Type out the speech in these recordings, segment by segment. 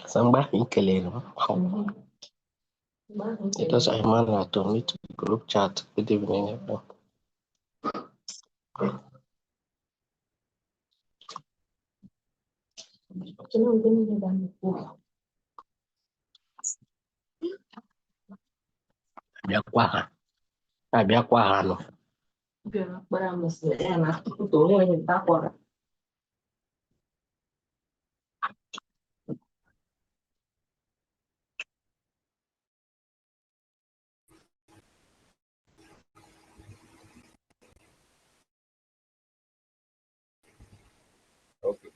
Samba Inkeleno. It was a man to meet group chat. Good evening, everyone. Abịakwa ha nọ. Okay.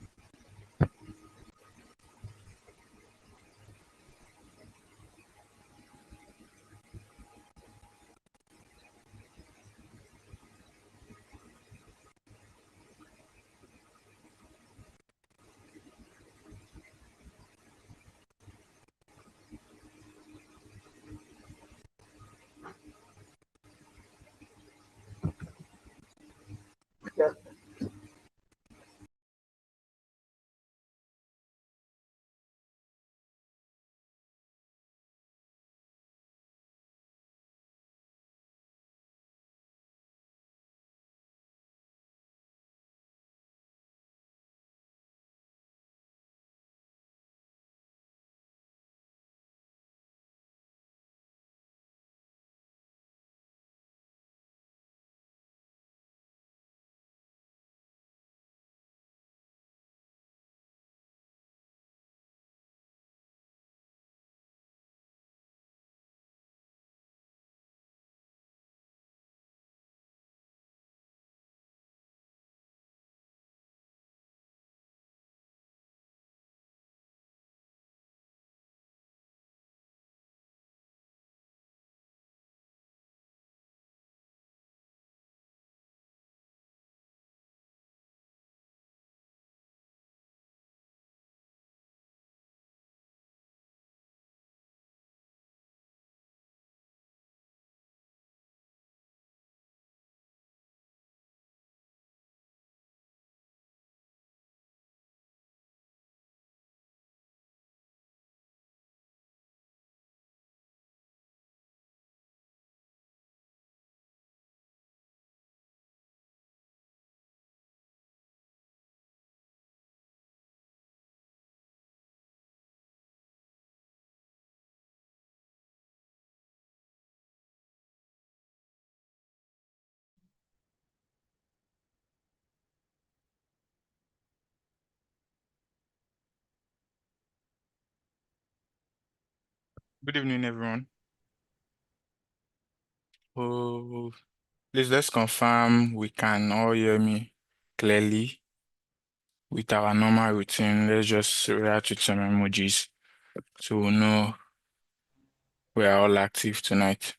Good evening, everyone. Oh, please let's confirm we can all hear me clearly with our normal routine. Let's just react with some emojis so we'll know we are all active tonight.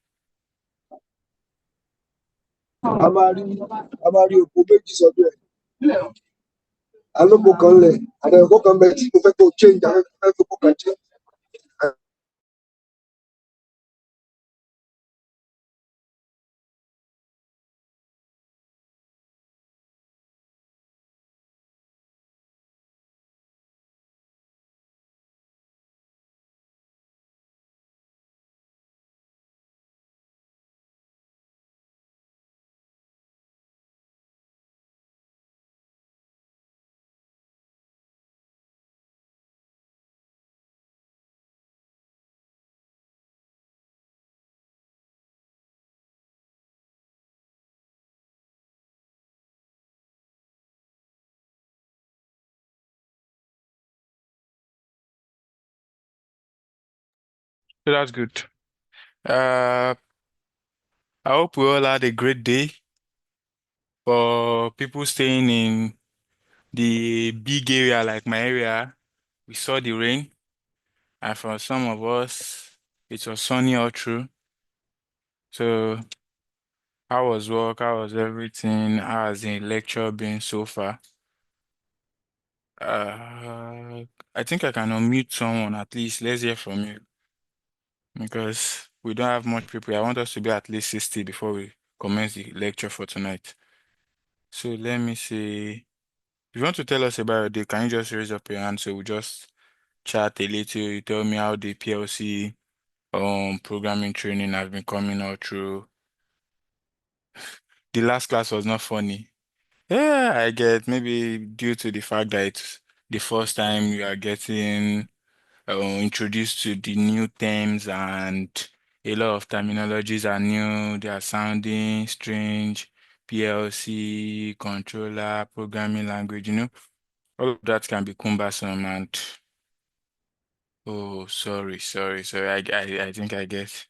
Amari òpó méjì sọ́dọ̀ ẹ̀. Alóbò kan lẹ̀, àdá ẹ̀kọ́ kan bẹ̀ tí mo fẹ́ kó change, àwọn fẹ́ kó kàn change. So that's good. I hope we all had a great day. For people staying in the big area like my area, we saw the rain. And for some of us, it was sunny all through. So how was work? How was everything? How has the lecture been so far? I think I can unmute someone at least. Let's hear from you. Because we don't have much people. I want us to be at least 60 before we commence the lecture for tonight. So let me see. If you want to tell us about your day, can you just raise up your hand so we just chat a little? You tell me how the PLC programming training has been coming out through. The last class was not funny. Yeah, I get maybe due to the fact that it's the first time you are getting introduced to the new terms and a lot of terminologies are new. They are sounding strange. PLC, controller, programming language, all of that can be cumbersome and oh, sorry. I think I get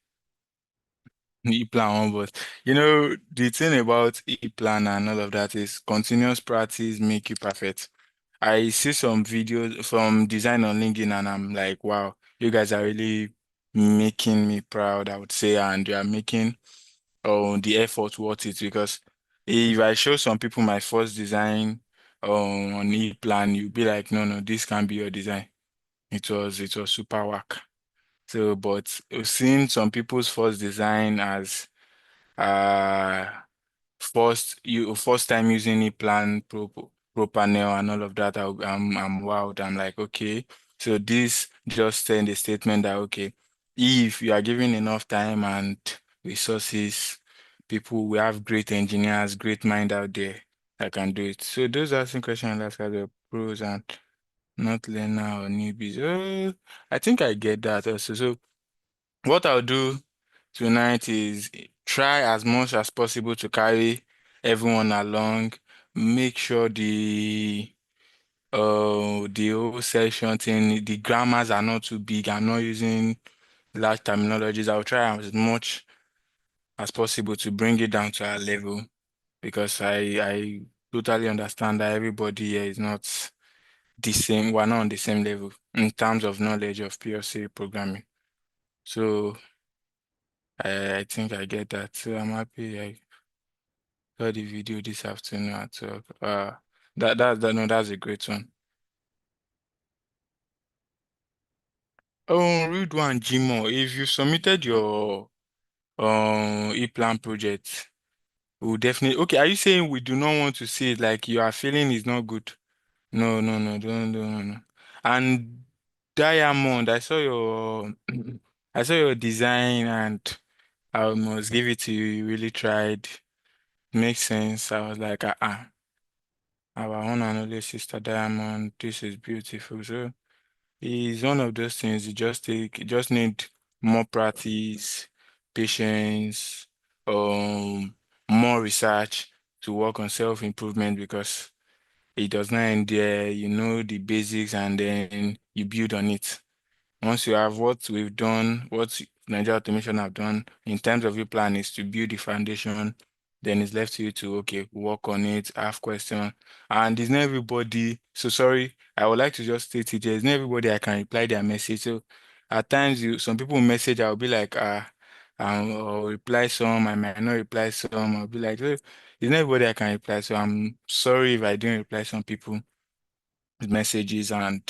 E-plan one, but the thing about E-plan and all of that is continuous practice make you perfect. I see some videos from design on LinkedIn and I'm like, wow, you guys are really making me proud, I would say, and you are making the effort worth it because if I show some people my first design on E-plan, you'll be like, no, this can't be your design. It was super work. So, but seeing some people's first design as uh first time using a plan pro panel and all of that, I'm wowed. I'm like, okay, so this just send a statement that okay, if you are given enough time and resources, people we have great engineers, great mind out there that can do it. So those are some questions like the pros and not learner or newbies. I think I get that also. So what I'll do tonight is try as much as possible to carry everyone along. Make sure the whole session thing, the grammars are not too big. I'm not using large terminologies. I'll try as much as possible to bring it down to our level because I totally understand that everybody here is not the same. We're not on the same level in terms of knowledge of PLC programming. So I think I get that. So I'm happy I saw the video this afternoon at work. No, that's a great one. Oh, read one, Jimo. If you submitted your e-plan project, we'll definitely. Okay, are you saying we do not want to see it? Like you are feeling is not good? No, don't, no. And Diamond, I saw your, I saw your design, and I must give it to you. You really tried. Makes sense. I was like, our one and only sister Diamond, this is beautiful. So it's one of those things you just need more practice, patience, um, more research to work on self-improvement because it does not end there. You know the basics and then you build on it. Once you have what we've done, what Nigeria Automation have done in terms of your plan is to build the foundation, then it's left to you to, okay, work on it, ask questions. And it's not everybody, so sorry, I would like to just state it, it's not everybody I can reply their message. So at times, some people message, I'll be like, I'll reply some, I might not reply some, I'll be like, it's not everybody I can reply. So I'm sorry if I didn't reply some people messages and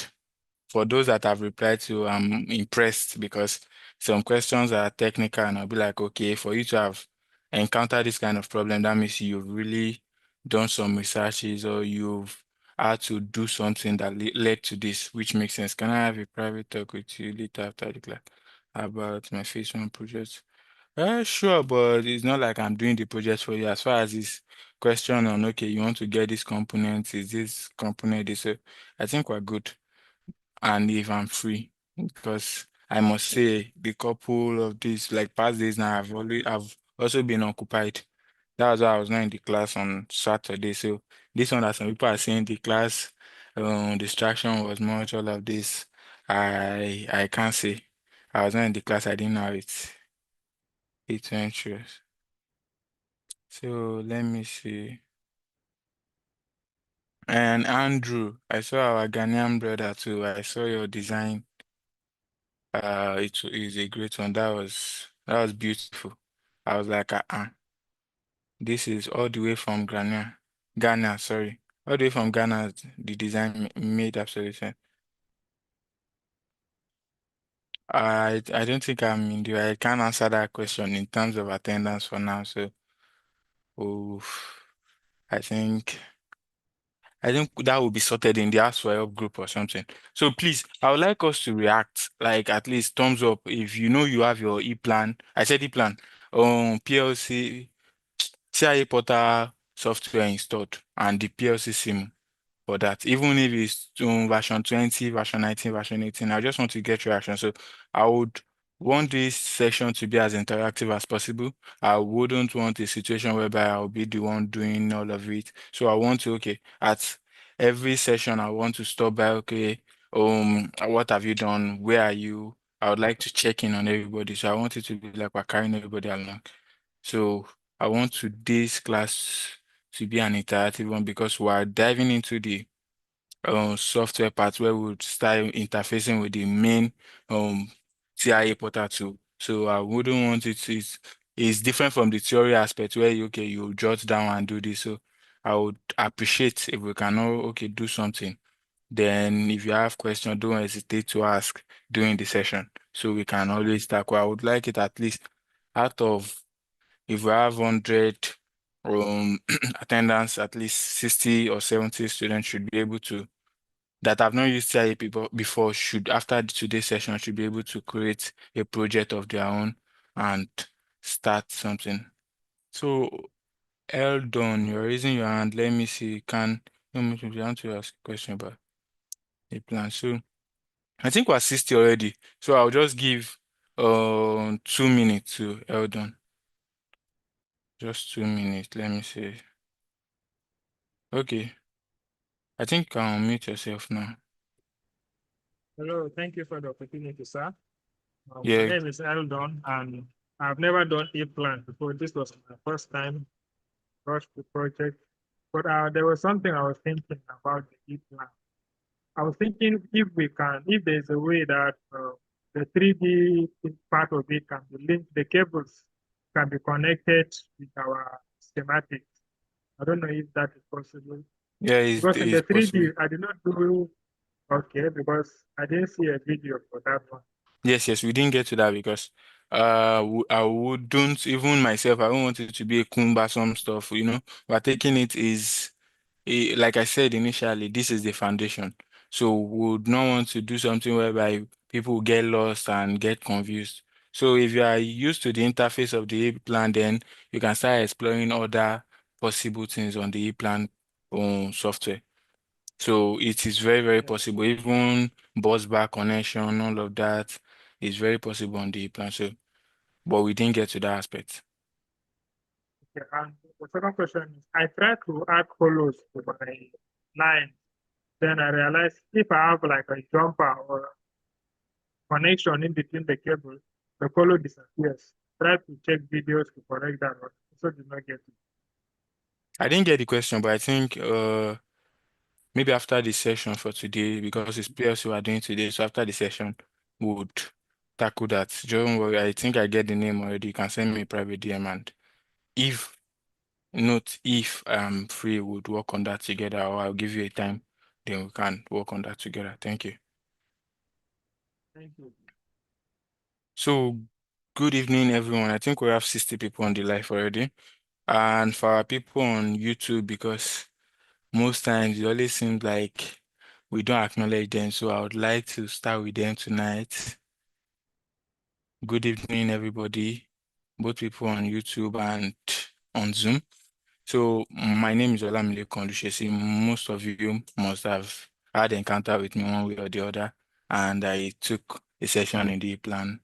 for those that I've replied to, I'm impressed because some questions are technical and I'll be like, okay, for you to have encountered this kind of problem, that means you've really done some researches or you've had to do something that led to this, which makes sense. Can I have a private talk with you later after the class about my phase one project? Sure, but it's not like I'm doing the project for you. As far as this question on, okay, you want to get this component, is this component this? I think we're good and if I'm free, because I must say the couple of these like past days now I've also been occupied. That was why I was not in the class on Saturday. So this one that some people are saying the class distraction was much, all of this. I can't say. I was not in the class, I didn't know it went through. So let me see. And Andrew, I saw our Ghanaian brother too. I saw your design. It is a great one. That was beautiful. I was like, this is all the way from Ghana. Ghana, sorry. All the way from Ghana, the design made absolute sense. I don't think I'm in the I can't answer that question in terms of attendance for now. So Oh, I think I think that will be sorted in the Ask for Help group or something. So please, I would like us to react, like at least thumbs up if you know you have your e-plan. I said e-plan, PLC, CIA Portal software installed and the PLC SIM for that. Even if it's version 20, version 19, version 18, I just want to get reaction. So I would want this session to be as interactive as possible. I wouldn't want a situation whereby I'll be the one doing all of it. So I want to, okay, at every session, I want to stop by, okay, what have you done? Where are you? I would like to check in on everybody. So I want it to be like we're carrying everybody along. So I want today's class to be an interactive one because we're diving into the software part where we would start interfacing with the main um CIA portal tool. So I wouldn't want it's different from the theory aspect where you jot down and do this. So I would appreciate if we can all do something. Then if you have questions, don't hesitate to ask during the session. So we can always tackle. I would like it at least out of if we have 100 attendance, at least 60 or 70 students should be able to that have not used CIA before should, after today's session, should be able to create a project of their own and start something. So, Eldon, you're raising your hand. Let me see. Let me want to ask a question about the plan. So, I think we're 60 already. So, I'll just give 2 minutes to Eldon. Just 2 minutes. Let me see. Okay. I think I'll mute yourself now. Hello, thank you for the opportunity, sir. My Yeah. name is Eldon, and I've never done e-plan before. This was my first time rush the project. But there was something I was thinking about the e-plan. I was thinking if there's a way that the 3D part of it can be linked, the cables can be connected with our schematics. I don't know if that is possible. Yeah, Because in it's the 3D, possible. I did not do okay because I didn't see a video for that one. Yes, we didn't get to that because I wouldn't even myself, I don't want it to be a cumbersome stuff, But taking it is like I said initially, this is the foundation. So we would not want to do something whereby people get lost and get confused. So if you are used to the interface of the E-plan, then you can start exploring other possible things on the E-plan software. So it is very, very possible. Even bus bar connection, all of that is very possible on the plan. So, but we didn't get to that aspect. Okay, and the second question is, I tried to add colors to my line. Then I realized if I have like a jumper or connection in between the cable, the color disappears. Try to check videos to correct that one. So did not get it. I didn't get the question, but I think maybe after the session for today, because it's PLC we are doing today, so after the session, we would tackle that. Don't worry, I think I get the name already. You can send me a private DM and if not if I'm free, we'll work on that together, or I'll give you a time, then we can work on that together. Thank you. Thank you. So, good evening, everyone. I think we have 60 people on the live already. And for our people on YouTube, because most times it always seems like we don't acknowledge them. So I would like to start with them tonight. Good evening, everybody, both people on YouTube and on Zoom. So my name is Olamide Kondushesi. Most of you must have had encounter with me one way or the other. And I took a session in the plan.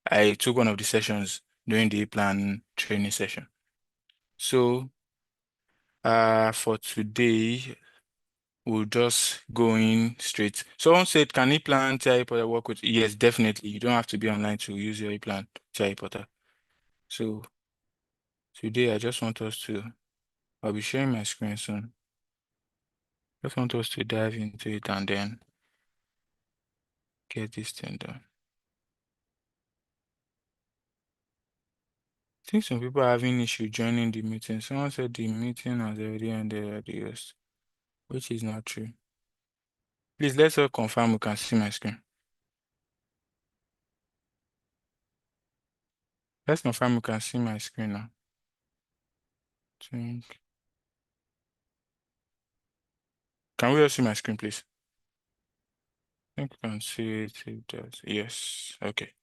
I took one of the sessions during the plan training session. So for today, we'll just go in straight. Someone said, can e-plan TI Porter work with? Yes, definitely. You don't have to be online to use your e-plan TI Porter. So today, I just want us to, I'll be sharing my screen soon. Just want us to dive into it and then get this thing done. I think some people are having issue joining the meeting. Someone said the meeting has already ended at the US, which is not true. Please, let's all confirm we can see my screen. Let's confirm we can see my screen now. think. Can we all see my screen, please? I think we can see it. It does. Yes. Okay.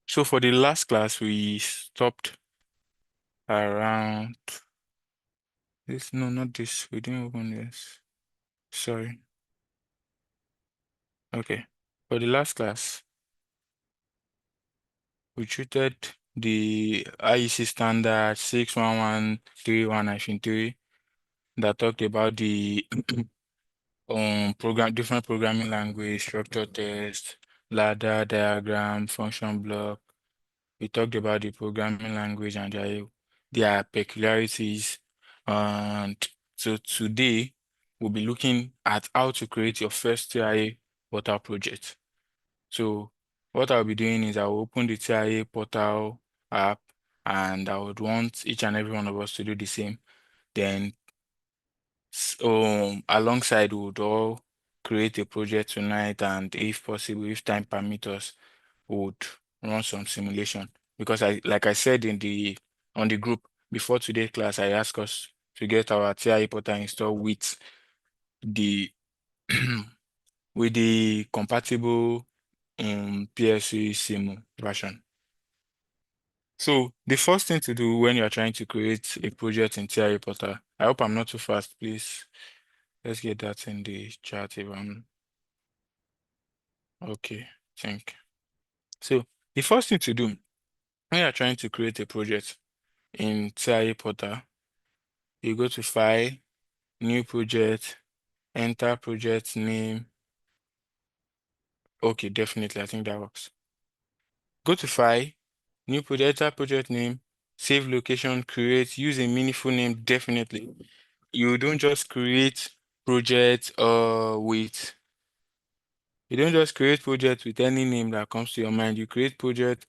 So for the last class, we stopped around this. No, not this. We didn't open this. Sorry. Okay. For the last class, we treated the IEC standard 61131-3 that talked about the different programming language, structure test, ladder diagram, function block. We talked about the programming language and their peculiarities. And so today we'll be looking at how to create your first TIA portal project. So what I'll be doing is I'll open the TIA portal app and I would want each and every one of us to do the same. Then alongside we would all create a project tonight, and if possible, if time permits us, we would run some simulation. Because like I said on the group before today's class, I asked us to get our TIA portal installed with the with the compatible PLC SIMU version. So the first thing to do when you're trying to create a project in TIA portal, I hope I'm not too fast, please. Let's get that in the chat if I'm okay. Think. So the first thing to do when you're trying to create a project in TIA portal, you go to File, New Project, enter project name. Okay, definitely, I think that works. Go to File, New Project, enter project name, save location, create, use a meaningful name, definitely. You don't just create project with you don't just create project with any name that comes to your mind. You create project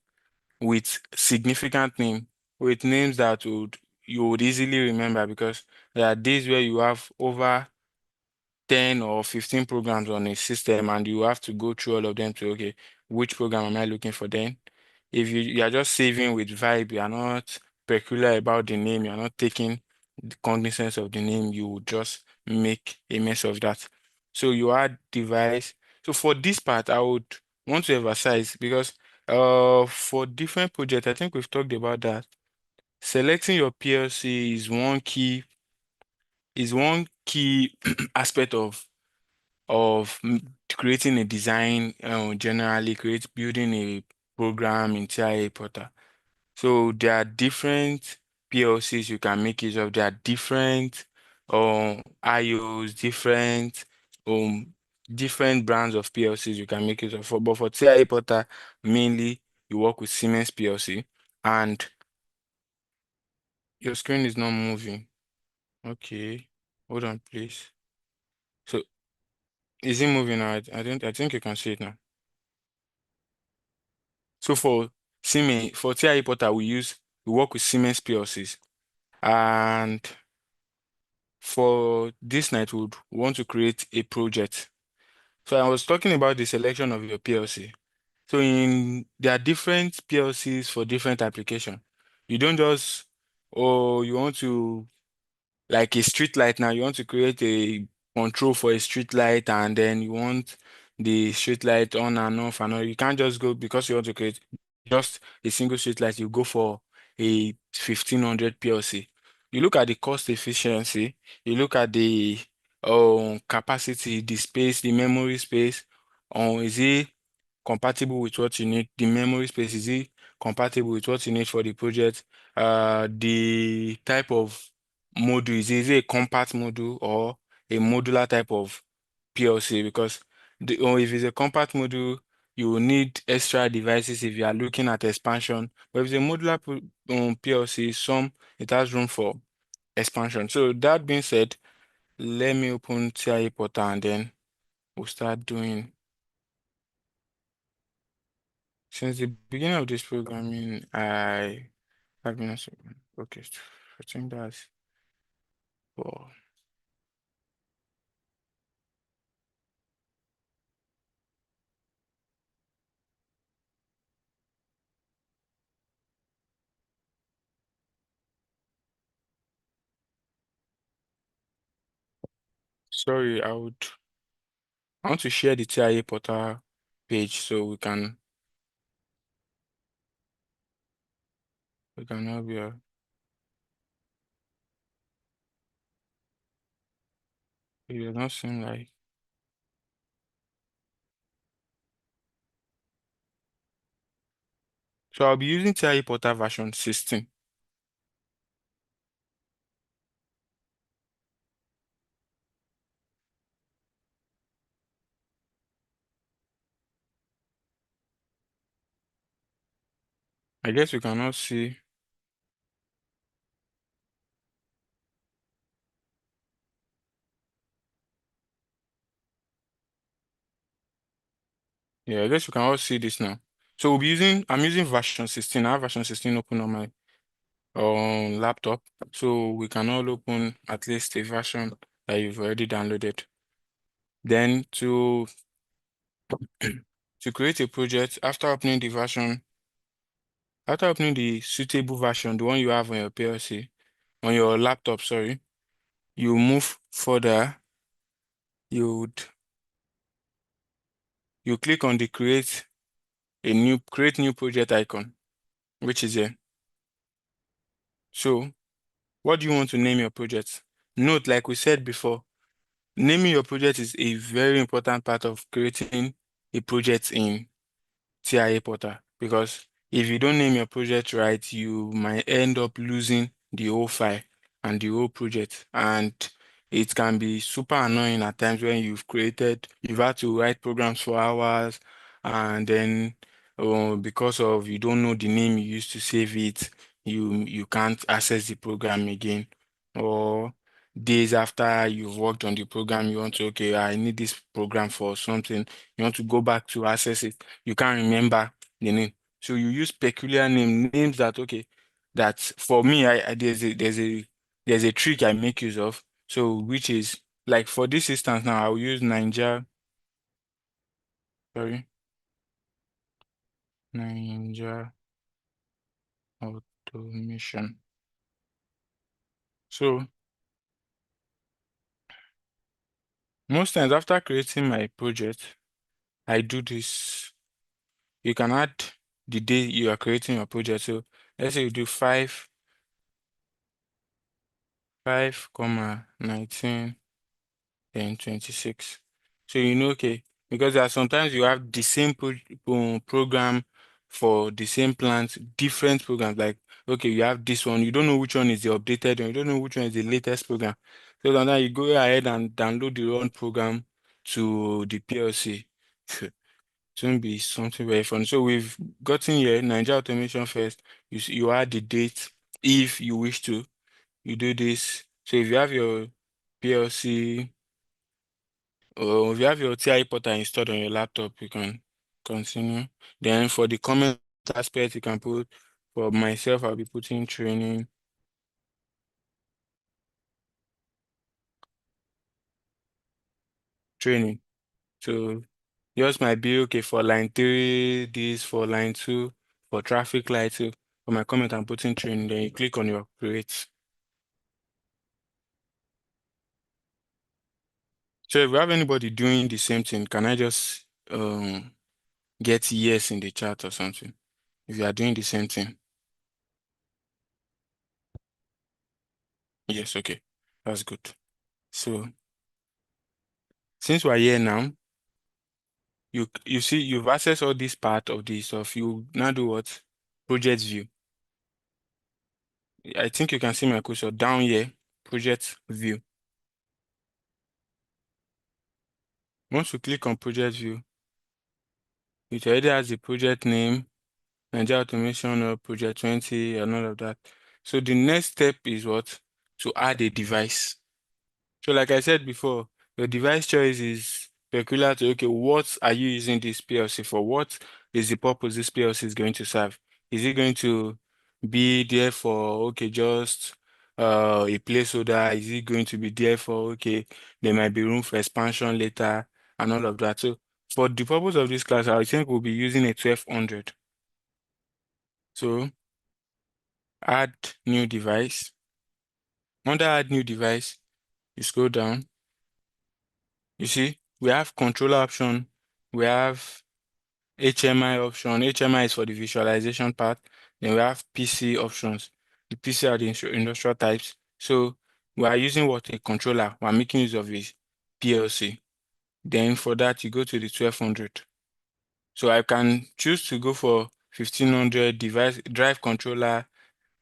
with significant name, with names that you would easily remember, because there are days where you have over 10 or 15 programs on a system and you have to go through all of them to, okay, which program am I looking for then? If you are just saving with vibe, you are not peculiar about the name, you're not taking the cognizance of the name, you would just make a mess of that. So you add device. So for this part, I would want to emphasize, because for different projects, I think we've talked about that. Selecting your PLC is one key aspect of creating a design, generally building a program in TIA portal. So there are different PLCs you can make use of. There are different IOs, different brands of PLCs you can make use of. But for TIA portal, mainly you work with Siemens PLC, and your screen is not moving. Okay, hold on, please. So is it moving now? I think you can see it now. So for Siemens, for TIA portal, we work with Siemens PLCs. And for this night, we would want to create a project. So I was talking about the selection of your PLC. So there are different PLCs for different application. You don't just, you want to, like a street light now, you want to create a control for a street light, and then you want the street light on and off, and all. You can't just go because you want to create just a single street light, you go for a 1500 PLC. You look at the cost efficiency, you look at the capacity, the space, the memory space, is it compatible with what you need? The memory space, is it compatible with what you need for the project? The type of module, is it a compact module or a modular type of PLC? Because if it's a compact module, you will need extra devices if you are looking at expansion. But if it's a modular PLC, it has room for expansion. So that being said, let me open TIA portal and then we'll start doing. Since the beginning of this programming, I have been okay. I think that's for. Sorry, I want to share the TIA portal page so we can help you. It does not seem like. So I'll be using TIA portal version 16. I guess we cannot see. Yeah, I guess we can all see this now. So I'm using version 16. I have version 16 open on my laptop. So we can all open at least a version that you've already downloaded. Then to create a project, after opening the suitable version, the one you have on your PLC, on your laptop, sorry, you move further, you click on the create new project icon, which is here. So what do you want to name your project? Note, like we said before, naming your project is a very important part of creating a project in TIA Portal, because if you don't name your project right, you might end up losing the whole file and the whole project. And it can be super annoying at times when you've had to write programs for hours, and then because of you don't know the name you used to save it, you can't access the program again. Or days after you've worked on the program, you want to, okay, I need this program for something, you want to go back to access it, you can't remember the name. So you use peculiar names that, okay, that for me, there's a trick I make use of. So which is like for this instance now, I'll use Ninja automation. So most times after creating my project, I do this. You can add the day you are creating your project. So let's say you do 5,19 then 26. So okay, because there are sometimes you have the same program for the same plants, different programs. Like, okay, you have this one, you don't know which one is the updated one, you don't know which one is the latest program. So then you go ahead and download the wrong program to the PLC. It's going to be something very fun. So we've gotten here, Nigeria Automation first. You add the date if you wish to. You do this. So if you have your PLC, or if you have your TI portal installed on your laptop, you can continue. Then for the comment aspect, you can put, for myself, I'll be putting training. So yours might be okay for line 3, this for line 2, for traffic light. So for my comment, I'm putting training. Then you click on your create. So if we have anybody doing the same thing, can I just get yes in the chat or something? If you are doing the same thing. Yes, okay. That's good. So since we're here now, you see you've accessed all this part of this stuff. You now do what? Project view. I think you can see my cursor down here, project view. Once you click on project view, it already has the project name, Nigeria Automation or Project 20 and all of that. So the next step is what? To add a device. So like I said before, your device choice is peculiar to, okay, what are you using this PLC for? What is the purpose this PLC is going to serve? Is it going to be there for, okay, just a placeholder? Is it going to be there for, okay, there might be room for expansion later and all of that? So for the purpose of this class, I think we'll be using a 1200. So add new device. Under add new device, you scroll down. You see, we have controller option, we have HMI option. HMI is for the visualization part. Then we have PC options. The PC are the industrial types. So we are using what a controller. We are making use of a PLC. Then for that, you go to the 1200. So I can choose to go for 1500 device drive controller,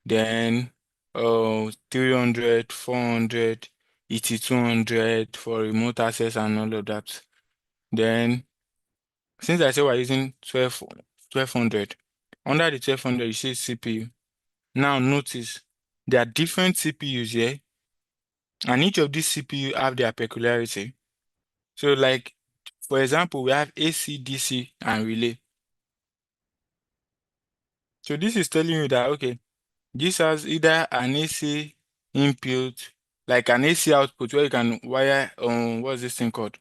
then 300, 400, ET200 for remote access and all of that. Then since I say we're using 1200, under the 1200 you see CPU. Now notice there are different CPUs here, and each of these CPU have their peculiarity. So like, for example, we have AC, DC, and relay. So this is telling you that, okay, this has either an AC input, like an AC output where you can wire, what's this thing called?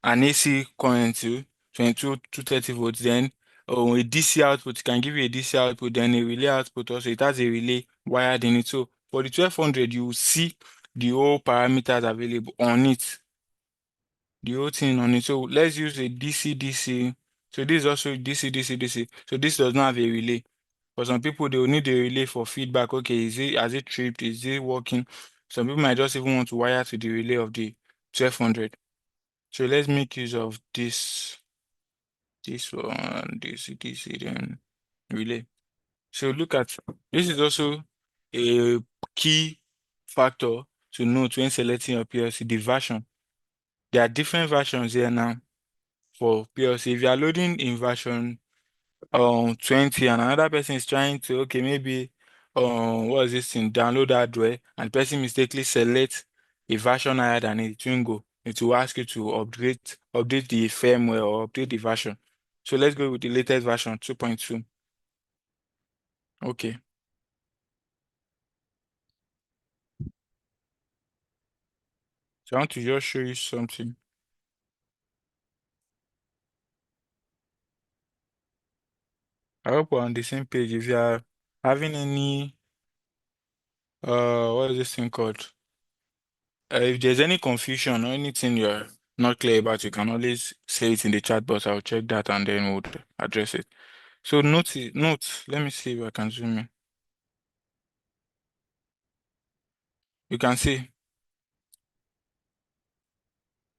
An AC current to 22 230 volts, then a DC output can give you a DC output, then a relay output also. It has a relay wired in it. So for the 1200, you will see the whole parameters available on it, the whole thing on it. So let's use a DC DC. So this is also DC DC DC. So this does not have a relay. For some people, they will need a relay for feedback. Okay, has it tripped? Is it working? Some people might just even want to wire to the relay of the 1200. So let's make use of this one, this, then relay. So look at, this is also a key factor to note when selecting your PLC, the version. There are different versions here now for PLC. If you are loading in version 20 and another person is trying to, okay, maybe what is this thing, download hardware, and the person mistakenly select a version higher than it will go. It will ask you to update the firmware or update the version. So let's go with the latest version, 2.2. Okay. So I want to just show you something. I hope we're on the same page. If you are having any, what is this thing called? If there's any confusion or anything you're not clear about, you can always say it in the chat box. I'll check that and then we'll address it. So note, let me see if I can zoom in. You can see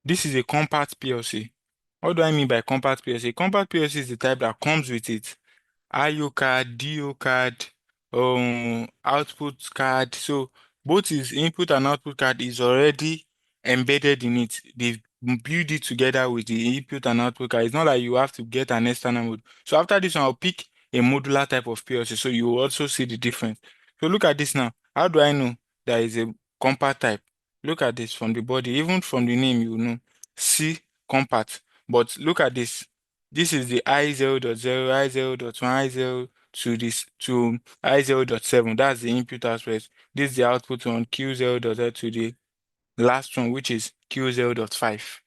this is a compact PLC. What do I mean by compact PLC? Compact PLC is the type that comes with it. IO card, DO card, output card. So both his input and output card is already embedded in it. They build it together with the input and output card. It's not like you have to get an external mode. So after this one, I'll pick a modular type of PLC. So you will also see the difference. So look at this now. How do I know there is a compact type? Look at this from the body. Even from the name, you know. C compact. But look at this. This is the I0.0, I0.1, I0 to this to I0.7. That's the input aspect. This is the output on Q0.0 to the last one, which is Q0.5.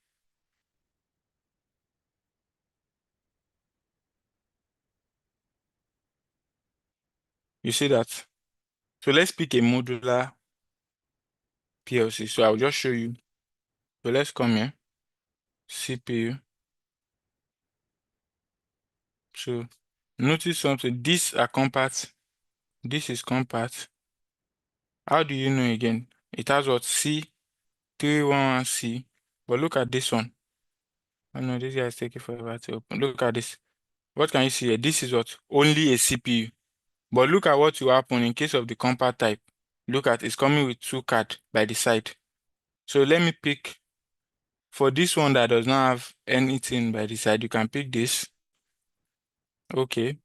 You see that? So let's pick a modular PLC. So I'll just show you. So let's come here. CPU. So notice something. These are compact. This is compact. How do you know again? It has what? C311C. But look at this one. Oh no, this guy is taking forever to open. Look at this. What can you see here? This is what? Only a CPU. But look at what will happen in case of the compact type. Look at, it's coming with 2 cards by the side. So let me pick, for this one that does not have anything by the side, you can pick this. Okay.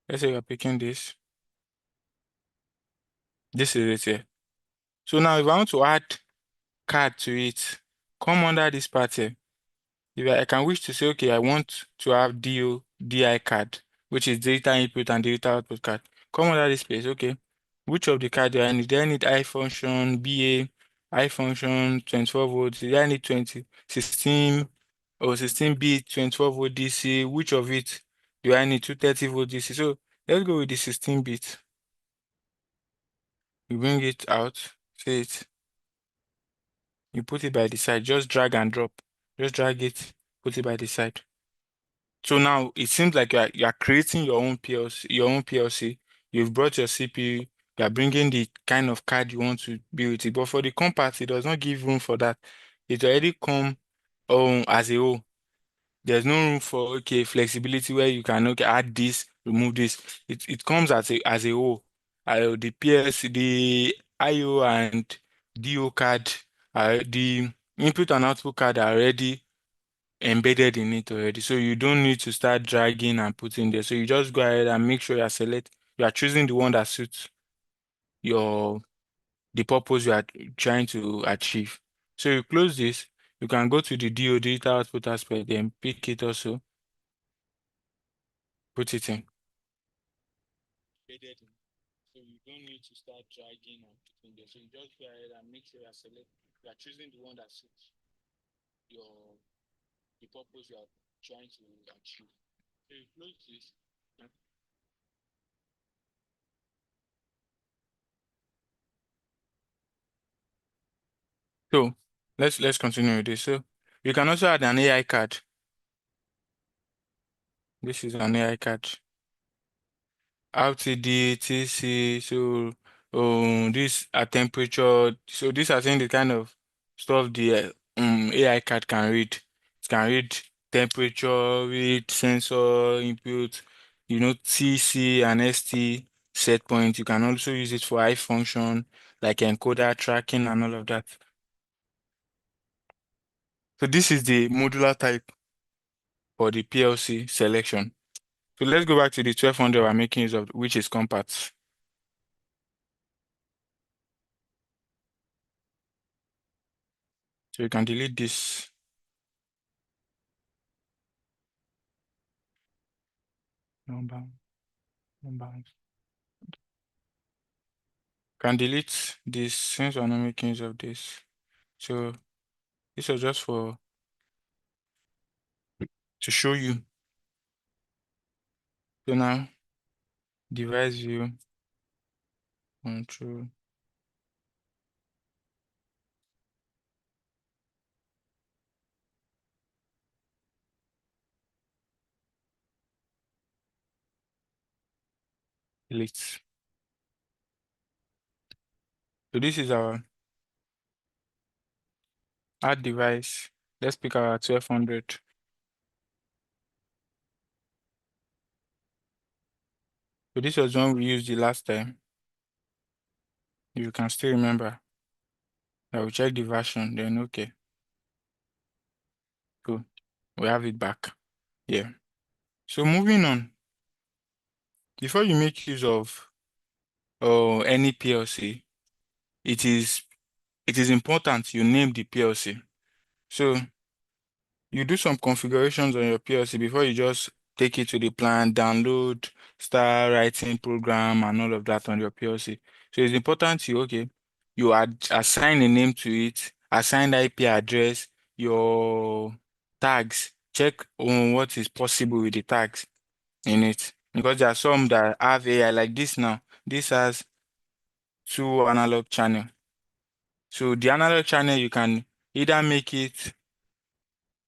Let's say you're picking this. This is it here. So now if I want to add card to it, come under this part here. If I can wish to say, okay, I want to have DI card, which is data input and data output card. Come under this place, okay. Which of the card do I need? Do I need I function, BA, I function, 24 volts? Do I need 16 or 16 bit, 24 volt DC? Which of it do I need? 230 volt DC. So let's go with the 16 bit. We bring it out, say it. You put it by the side, just drag and drop. Just drag it, put it by the side. So now it seems like you are creating your own PLC. You've brought your CPU, you are bringing the kind of card you want to build with it. But for the compact, it does not give room for that. It already come as a whole. There's no room for flexibility where you can add this, remove this. It comes as a whole. The PLC, the IO and DO card, the input and output card are already embedded in it already. So you don't need to start dragging and putting there. So you just go ahead and make sure you are choosing the one that suits the purpose you are trying to achieve. So you close this, you can go to the DO, digital output aspect, then pick it also, put it in. Embedded in. So you don't need to start dragging and putting there. So you just go ahead and make sure you are choosing the one that suits the purpose you are trying to achieve. So you close this. So let's continue with this. So you can also add an AI card. This is an AI card. RTD, TC, so this a temperature. So these are saying the kind of stuff the AI card can read. It can read temperature, read sensor input, TC and ST set point. You can also use it for high function, like encoder tracking and all of that. So this is the modular type for the PLC selection. So let's go back to the 1200 we're making use of, which is compact. So you can delete this. Number. Can delete this since we're not making use of this. So this was just to show you. So now device view, control. Delete. So this is our add device. Let's pick our 1200. So this was one we used the last time. If you can still remember. I will check the version, then okay. Cool. We have it back. Yeah. So moving on. Before you make use of any PLC, it is important you name the PLC. So you do some configurations on your PLC before you just take it to the plant, download, start writing program and all of that on your PLC. So it's important you assign a name to it, assign the IP address, your tags, check on what is possible with the tags in it. Because there are some that have AI like this now. This has 2 analog channel. So the analog channel, you can either make it,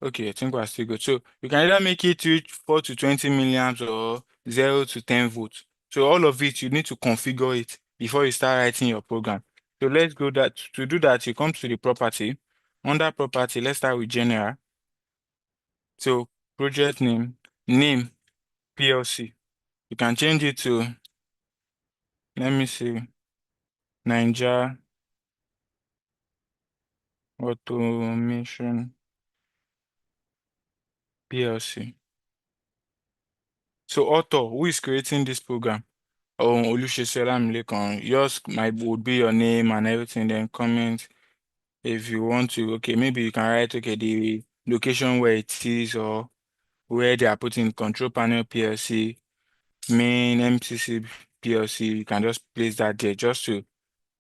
okay, I think we're still good. So you can either make it reach 4 to 20 milliamps or 0 to 10 volts. So all of it, you need to configure it before you start writing your program. So let's go that to do that, you come to the property. Under property, let's start with general. So project name PLC. You can change it to, let me see, Ninja Automation PLC. So author, who is creating this program? Olusesola Milekan. Yours would be your name and everything, then comment if you want to. Okay, maybe you can write the location where it is or where they are putting control panel PLC, main MCC PLC. You can just place that there just to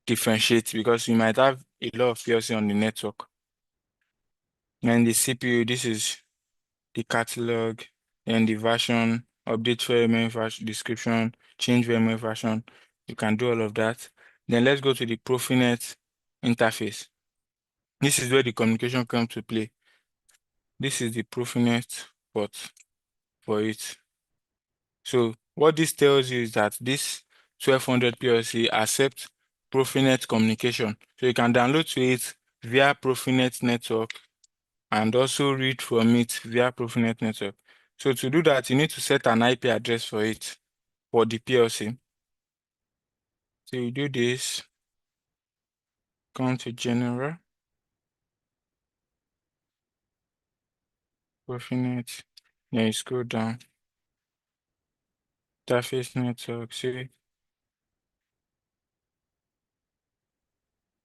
differentiate because you might have a lot of PLC on the network. And the CPU, this is the catalog, and the version, update firmware version, description, change firmware version. You can do all of that. Then let's go to the Profinet interface. This is where the communication comes to play. This is the Profinet port for it. So what this tells you is that this 1200 PLC accepts Profinet communication. So you can download to it via Profinet network and also read from it via Profinet network. So to do that, you need to set an IP address for it, for the PLC. So you do this, come to General, Profinet, then you scroll down, Interface Network, see,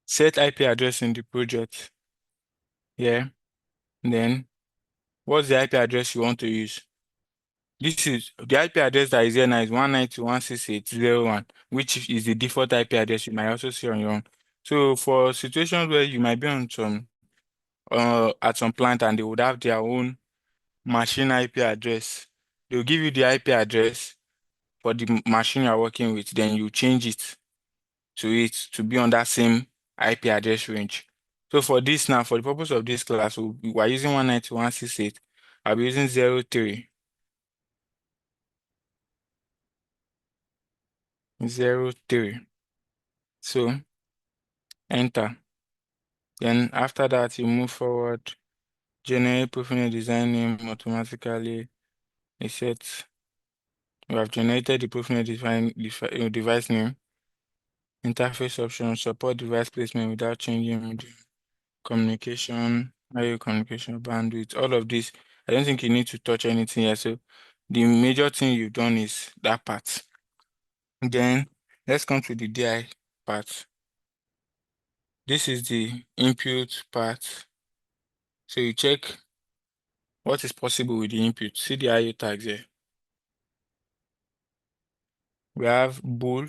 set IP address in the project. Yeah, then what's the IP address you want to use? This is the IP address that is here now is 192.168.0.1, which is the default IP address you might also see on your own. So for situations where you might be on some at some plant and they would have their own machine IP address, they'll give you the IP address for the machine you're working with, then you change it to be on that same IP address range. So for this now, for the purpose of this class, we're using 192.168. I'll be using 03. 03. So enter. Then after that, you move forward. Generate Profinet design name automatically. It sets. We have generated the Profinet device name. Interface option, support device placement without changing medium. Communication, IO communication, bandwidth, all of this. I don't think you need to touch anything here. So the major thing you've done is that part. Then let's come to the DI part. This is the input part. So you check what is possible with the input. See the IO tags here. We have bool.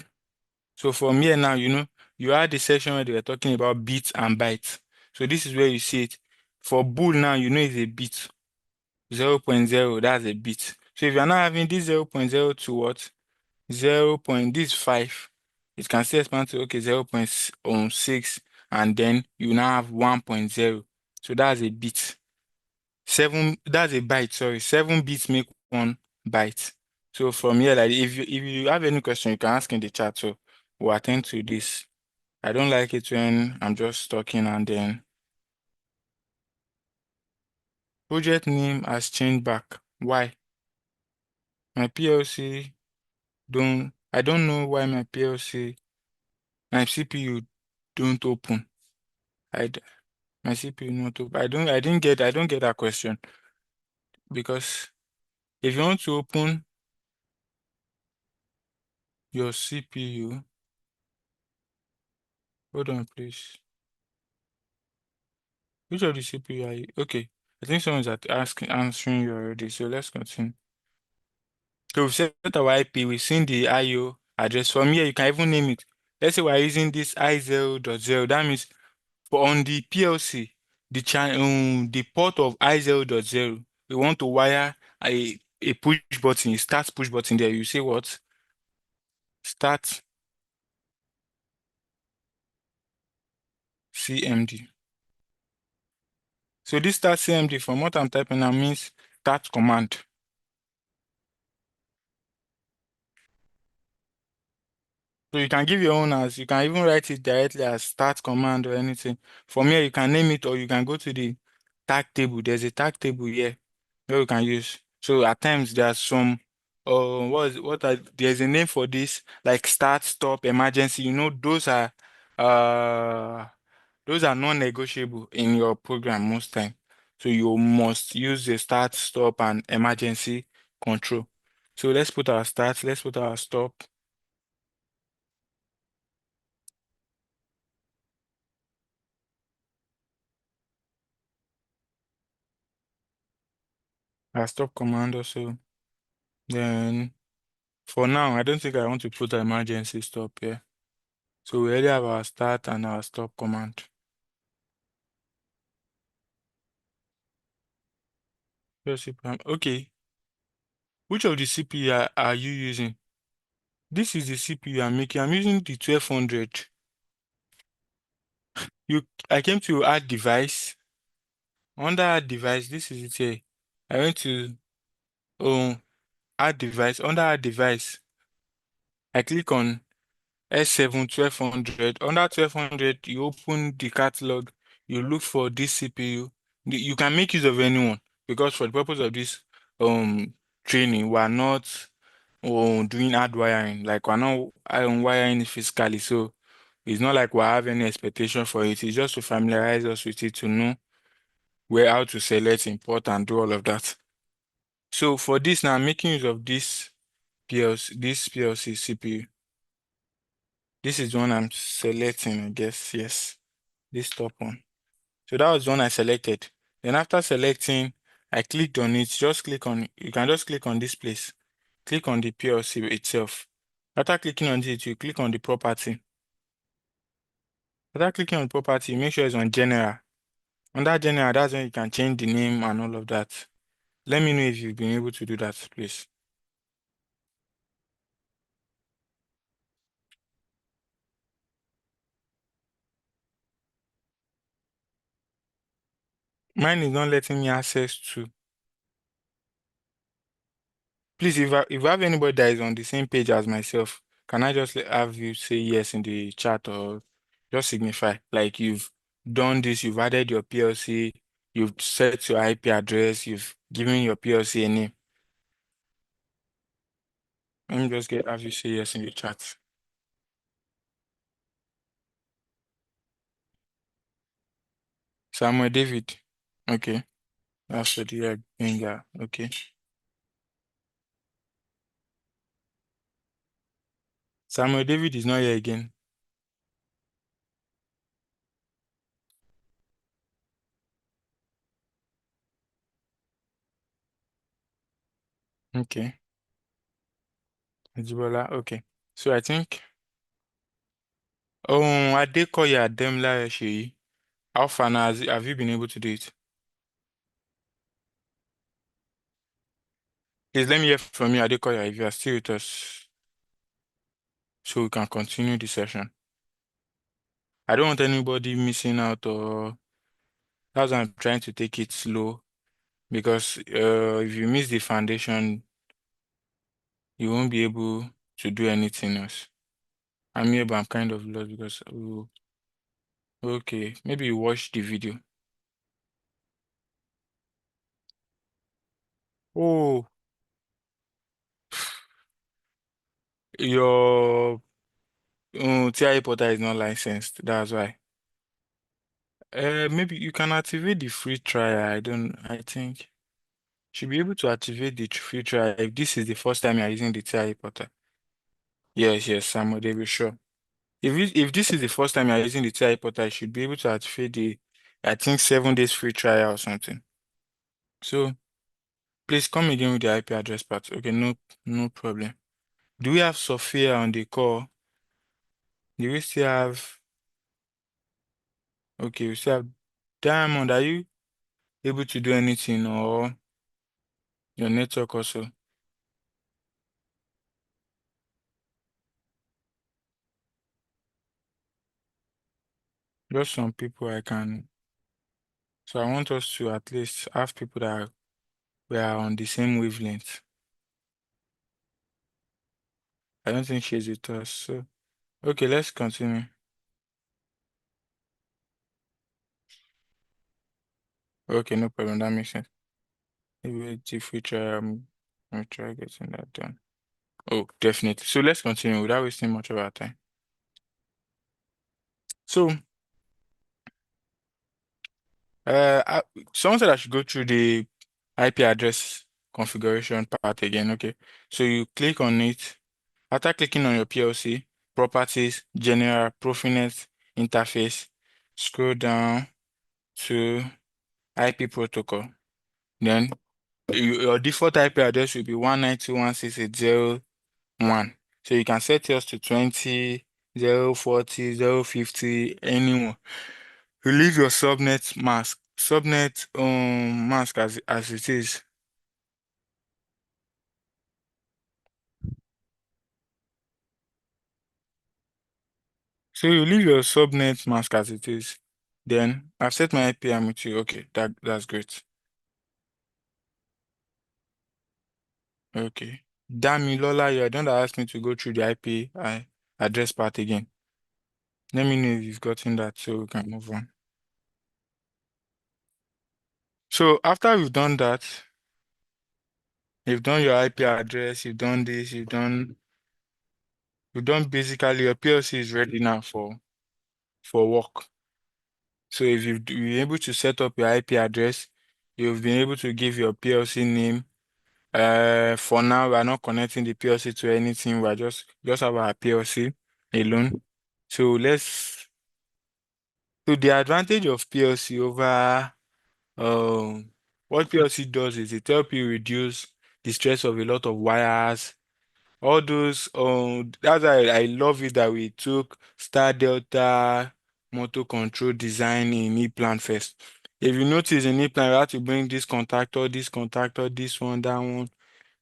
So from here now, you had the section where they were talking about bits and bytes. So this is where you see it. For bool now, it's a bit. 0.0, that's a bit. So if you're not having this 0.0 to what? 0. This 5, it can still expand to, okay, 0.6, and then you now have 1.0. So that's a bit. That's a byte, sorry. 7 bits make 1 byte. So from here, like if you have any question, you can ask in the chat. So we'll attend to this. I don't like it when I'm just talking and then project name has changed back. Why? My PLC I don't know why my my CPU don't open. My CPU not open. I don't get that question. Because if you want to open your CPU, hold on please. Which of the CPU are you? Okay. I think someone's answering you already. So let's continue. So we've set our IP, we've seen the IO address. From here, you can even name it. Let's say we're using this I0.0. That means on the PLC, the port of I0.0, we want to wire a push button, a start push button there. You say what? Start CMD. So this start CMD, from what I'm typing now, means start command. So you can give your own you can even write it directly as start command or anything. From here, you can name it or you can go to the tag table. There's a tag table here where you can use. So at times there's some, there's a name for this, like start, stop, emergency. Those are non-negotiable in your program most time. So you must use the start, stop, and emergency control. So let's put our start, let's put our stop. Our stop command also. Then for now, I don't think I want to put an emergency stop here. So we already have our start and our stop command. Okay. Which of the CPU are you using? This is the CPU I'm making. I'm using the 1200. I came to add device. Under add device, this is it here. I went to add device. Under add device, I click on S7 1200. Under 1200, you open the catalog, you look for this CPU. You can make use of anyone, because for the purpose of this training, we are not doing hard wiring. Like, we're not wiring it physically, so it's not like we have any expectation for it. It's just to familiarize us with it, to know where how to select, import, and do all of that. So for this now, I'm making use of this PLC CPU. This is the one I'm selecting, I guess. Yes, this top one. So that was the one I selected. Then after selecting, I clicked on it. You can just click on this place. Click on the PLC itself. After clicking on it, you click on the property. After clicking on property, make sure it's on general. Under general, that's when you can change the name and all of that. Let me know if you've been able to do that, please. Mine is not letting me access to. Please, if I have anybody that is on the same page as myself, can I just have you say yes in the chat, or just signify like you've done this, you've added your PLC, you've set your IP address, you've given your PLC a name. Let me just have you say yes in the chat. Samuel David. Okay. That's for the Benga. Okay. Samuel David is not here again. Okay. Ajibola. Okay. So I think Adekoya Demla Sheyi. How far now have you been able to do it? Please let me hear from you, Adekoya, if you are still with us, so we can continue the session. I don't want anybody missing out, or that's why I'm trying to take it slow, because if you miss the foundation, you won't be able to do anything else. I'm here, but I'm kind of lost because, okay, maybe you watch the video. Oh, your TI portal is not licensed, that's why. Maybe you can activate the free trial. I think should be able to activate the free trial if this is the first time you're using the TI portal. Yes, Samuel, they will sure. If this is the first time you're using the TI portal, you should be able to activate the, I think, 7 days free trial or something. So please come again with the IP address part. Okay, no problem. Do we have Sophia on the call? Do we still have? Okay, we still have Diamond. Are you able to do anything, or your network also? Just some people I can. So I want us to at least have people that we are on the same wavelength. I don't think she's with us. So okay, let's continue. Okay, no problem. That makes sense. Maybe if we try, I'll try getting that done. Oh, definitely. So let's continue without wasting much of our time. So, someone said I should go through the IP address configuration part again. Okay, so you click on it. After clicking on your PLC, properties, general, Profinet, interface, scroll down to IP protocol. Then your default IP address will be 192.168.0.1. So you can set yours to 20, 040, 050, anyone. You leave your subnet mask as it is. So you leave your subnet mask as it is. Then I've set my IP. I'm with you. Okay, that's great. Okay. Damilola, you're the one that asked me to go through the IP address part again. Let me know if you've gotten that so we can move on. So after we've done that, you've done your IP address, you've done this, you've done basically your PLC is ready now for work. So if you've been able to set up your IP address, you've been able to give your PLC name. For now, we are not connecting the PLC to anything. We're just have our PLC alone. So the advantage of PLC over what PLC does is it helps you reduce the stress of a lot of wires. All those that's why I love it that we took Star Delta motor control design in E-Plan first. If you notice in E-Plan, we have to bring this contactor, this one, that one.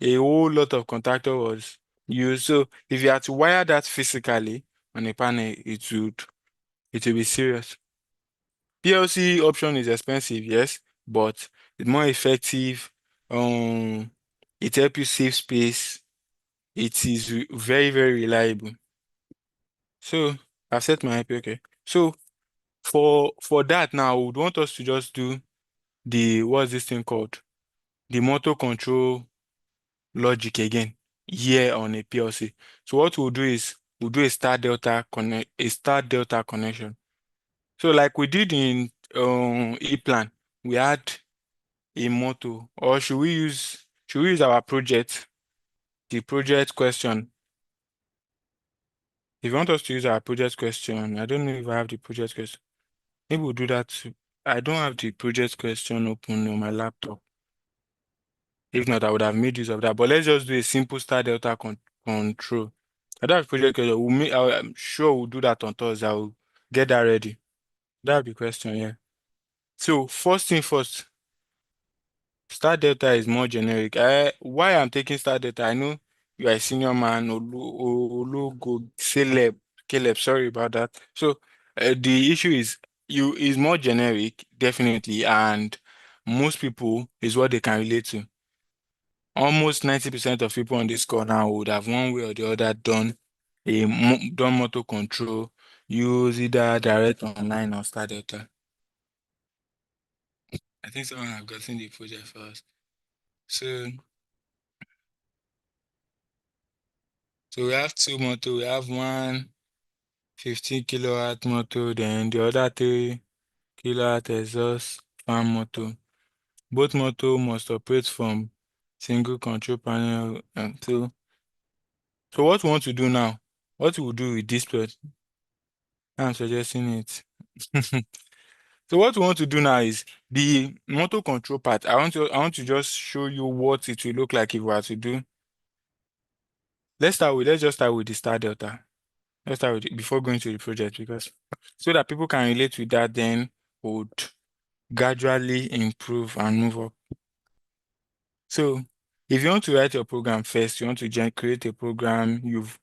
A whole lot of contactor was used. So if you had to wire that physically on a panel, it would be serious. PLC option is expensive, yes, but it's more effective. It helps you save space. It is very, very reliable. So I've set my IP. Okay. So for that now, I would want us to just do what's this thing called? The motor control logic again here on a PLC. So what we'll do is we'll do a star delta connection. So like we did in E-Plan, we had a motor, or should we use our project, the project question? If you want us to use our project question, I don't know if I have the project question. Maybe we'll do that too. I don't have the project question open on my laptop. If not, I would have made use of that. But let's just do a simple star delta control. I don't have project question. I'm sure we'll do that on Thursday. I'll get that ready. That'll be question, yeah. So first thing first, star delta is more generic. Why I'm taking star delta, I know you are a senior man, Olugo, Caleb, sorry about that. So the issue is more generic, definitely, and most people is what they can relate to. Almost 90% of people on this call now would have one way or the other done motor control, use either direct online or star delta. I think someone have gotten the project first. So we have two motor. We have one 15 kilowatt motor, then the other 3 kilowatt exhaust fan motor. Both motor must operate from single control panel. So what we want to do now, what we'll do with this plot, I'm suggesting it. So what we want to do now is the motor control part. I want to just show you what it will look like if we are to do. Let's just start with the star delta. Let's start with it before going to the project, because so that people can relate with that, then would gradually improve and move up. So if you want to write your program first, you want to create a program, you've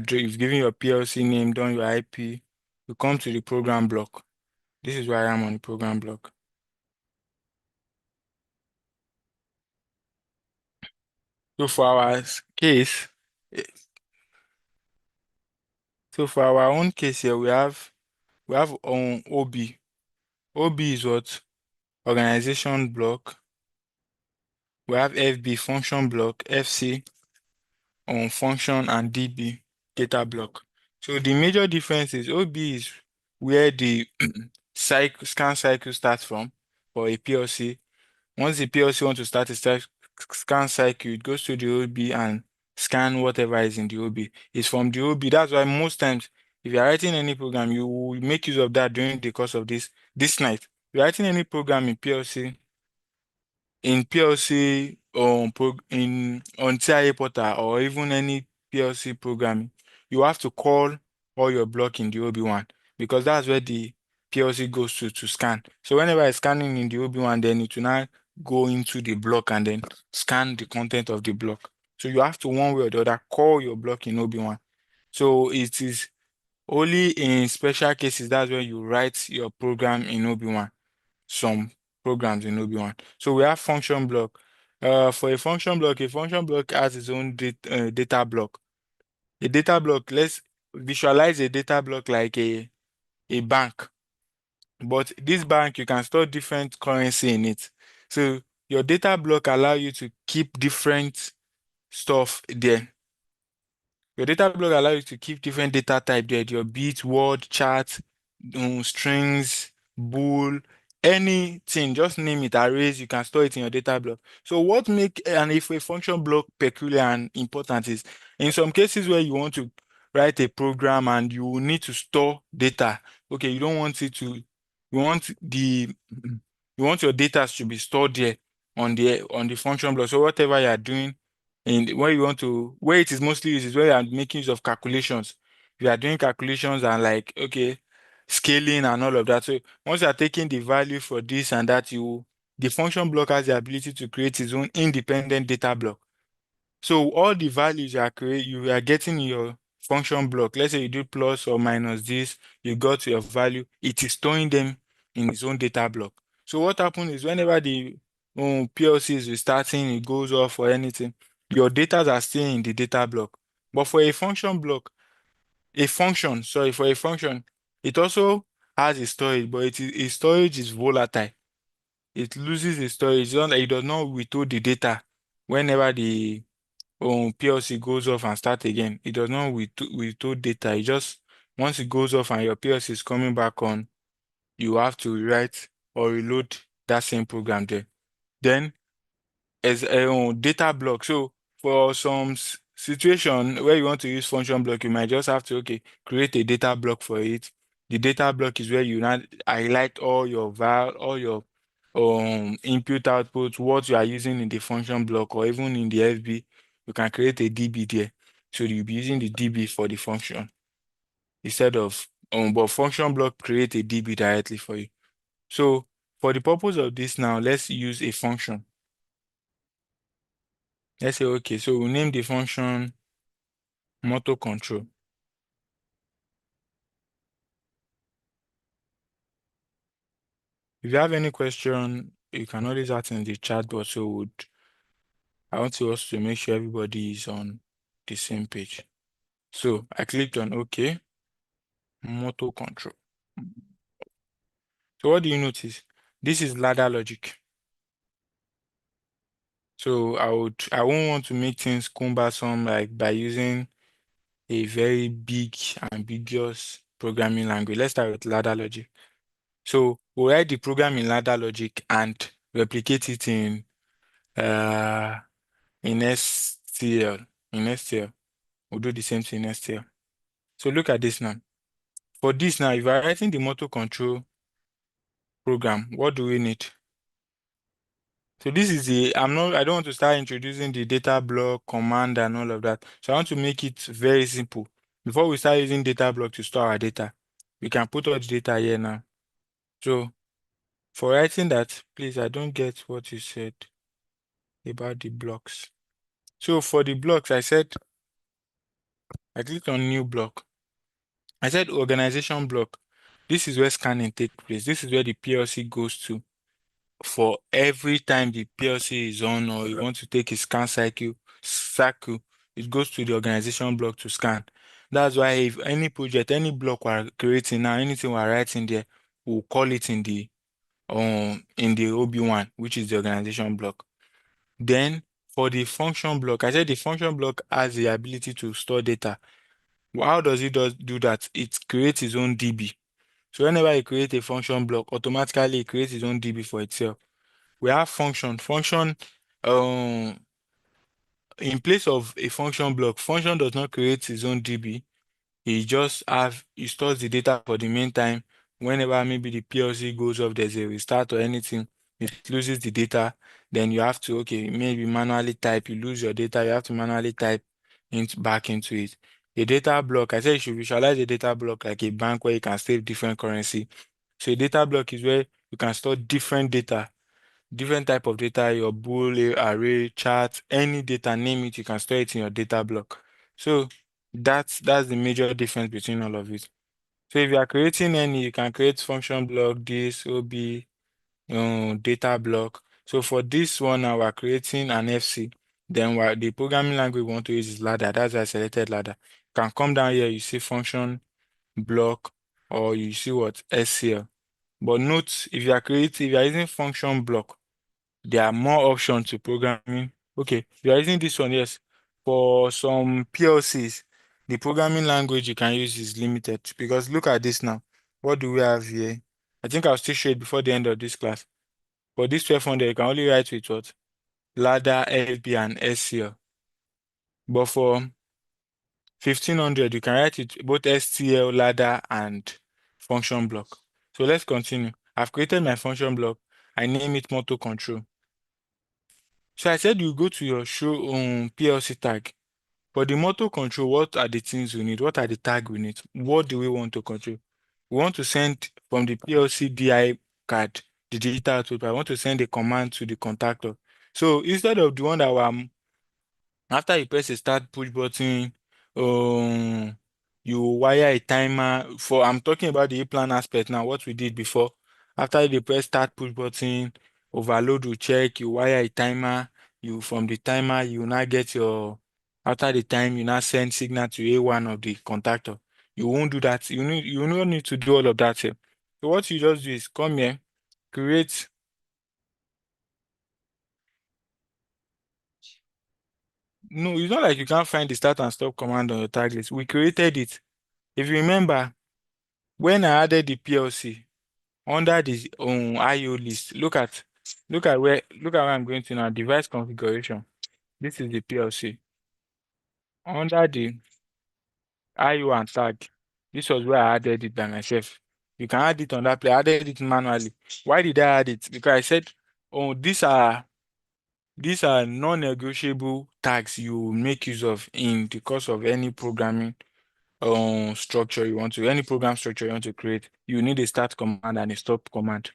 given your PLC name, done your IP, you come to the program block. This is where I am on the program block. So for our case, eh, so for our own case here, we have OB. OB is what? Organization block. We have FB, function block, FC on function, and DB, data block. So the major difference is OB is where the scan cycle starts from for a PLC. Once the PLC wants to start a scan cycle, it goes to the OB and scan whatever is in the OB. It's from the OB. That's why most times, if you're writing any program, you will make use of that during the course of this night. If you're writing any program in PLC, on TIA Portal or even any PLC programming, you have to call all your block in the OB1, because that's where the PLC goes to scan. So whenever it's scanning in the OB1, then it will now go into the block and then scan the content of the block. So you have to, one way or the other, call your block in OB1. So it is Only in special cases, that's when you write your program in OB1. Some programs in OB1. So we have function block. For a function block has its own data block. A data block, let's visualize a data block like a bank. But this bank, you can store different currency in it. So your data block allow you to keep different stuff there. Your data block allows you to keep different data type there. Your bit, word, chart, strings, bool, anything, just name it, arrays, you can store it in your data block. So what make and if a function block peculiar and important is in some cases where you want to write a program and you need to store data. Okay, you don't want it to, you want you want your data to be stored there on the function block. So whatever you are doing in where you want to, where it is mostly used is where you are making use of calculations. You are doing calculations and like, okay, scaling and all of that. So once you are taking the value for this and that, the function block has the ability to create its own independent data block. So all the values you are getting in your function block. Let's say you do plus or minus this, you got your value, it is storing them in its own data block. So what happens is whenever the PLC is restarting, it goes off or anything, your data are still in the data block. But for a function block, for a function, it also has a storage, but its storage is volatile. It loses its storage. It does not withhold the data whenever the PLC goes off and start again. It does not withhold data. It just, once it goes off and your PLC is coming back on, you have to rewrite or reload that same program there. Then as a data block. So for some situation where you want to use function block, you might just have to, okay, create a data block for it. The data block is where you now highlight all your input output, what you are using in the function block or even in the FB. You can create a DB there. So you'll be using the DB for the function instead of but function block create a DB directly for you. So for the purpose of this now, let's use a function. Let's say, okay, so we'll name the function motor control. If you have any question, you can always ask in the chat box. So I want us to make sure everybody is on the same page. So I clicked on OK, motor control. So what do you notice? This is ladder logic. So I won't want to make things cumbersome like by using a very big, ambiguous programming language. Let's start with ladder logic. So we'll write the program in ladder logic and replicate it in STL. In STL, we'll do the same thing in STL. So look at this now. For this now, if I'm writing the motor control program, what do we need? So this is I don't want to start introducing the data block, command, and all of that. So I want to make it very simple. Before we start using data block to store our data, we can put all the data here now. So for writing that, please, I don't get what you said about the blocks. So for the blocks, I clicked on new block. I said organization block. This is where scanning takes place. This is where the PLC goes to. For every time the PLC is on or you want to take a scan cycle, it goes to the organization block to scan. That's why if any project, any block we're creating now, anything we're writing there, we'll call it in the OB1, which is the organization block. Then for the function block, I said the function block has the ability to store data. How does it do that? It creates its own DB. So whenever you create a function block, automatically it creates its own DB for itself. We have function. Function, in place of a function block, function does not create its own DB. It stores the data for the meantime. Whenever maybe the PLC goes off, there's a restart or anything, it loses the data. Then you have to, okay, maybe manually type, you lose your data, you have to manually type back into it. A data block, I said you should visualize a data block like a bank where you can save different currency. So a data block is where you can store different data, different type of data, your bool, array, chart, any data, name it, you can store it in your data block. So that's the major difference between all of it. So if you are creating any, you can create function block, this, OB, data block. So for this one, now we're creating an FC. Then the programming language we want to use is ladder. That's why I selected ladder. You can come down here, you see function block, or you see what SCL. But note, if you are using function block, there are more options to programming. Okay, you are using this one, yes. For some PLCs, the programming language you can use is limited because look at this now. What do we have here? I think I'll still show it before the end of this class. For this 1200, you can only write with what? Ladder, LB, and SCL. But for 1500, you can write it both STL, ladder, and function block. So let's continue. I've created my function block. I name it motor control. So I said you go to your show PLC tag. For the motor control, what are the things we need? What are the tags we need? What do we want to control? We want to send from the PLC DI card, the digital output. I want to send a command to the contactor. So instead of the one that after you press the start push button, you wire a timer. I'm talking about the E-plan aspect now, what we did before. After you press start push button, overload will check, you wire a timer, from the timer, you now get after the time, you now send signal to A1 of the contactor. You won't do that. You don't need to do all of that here. So what you just do is come here, create. No, it's not like you can't find the start and stop command on your tag list. We created it. If you remember, when I added the PLC under the IO list, look at where I'm going to now. Device configuration. This is the PLC. Under the IO and tag, this was where I added it by myself. You can add it on that play. I added it manually. Why did I add it? Because I said, oh, these are non-negotiable tags you make use of in the course of any programming structure any program structure you want to create. You need a start command and a stop command.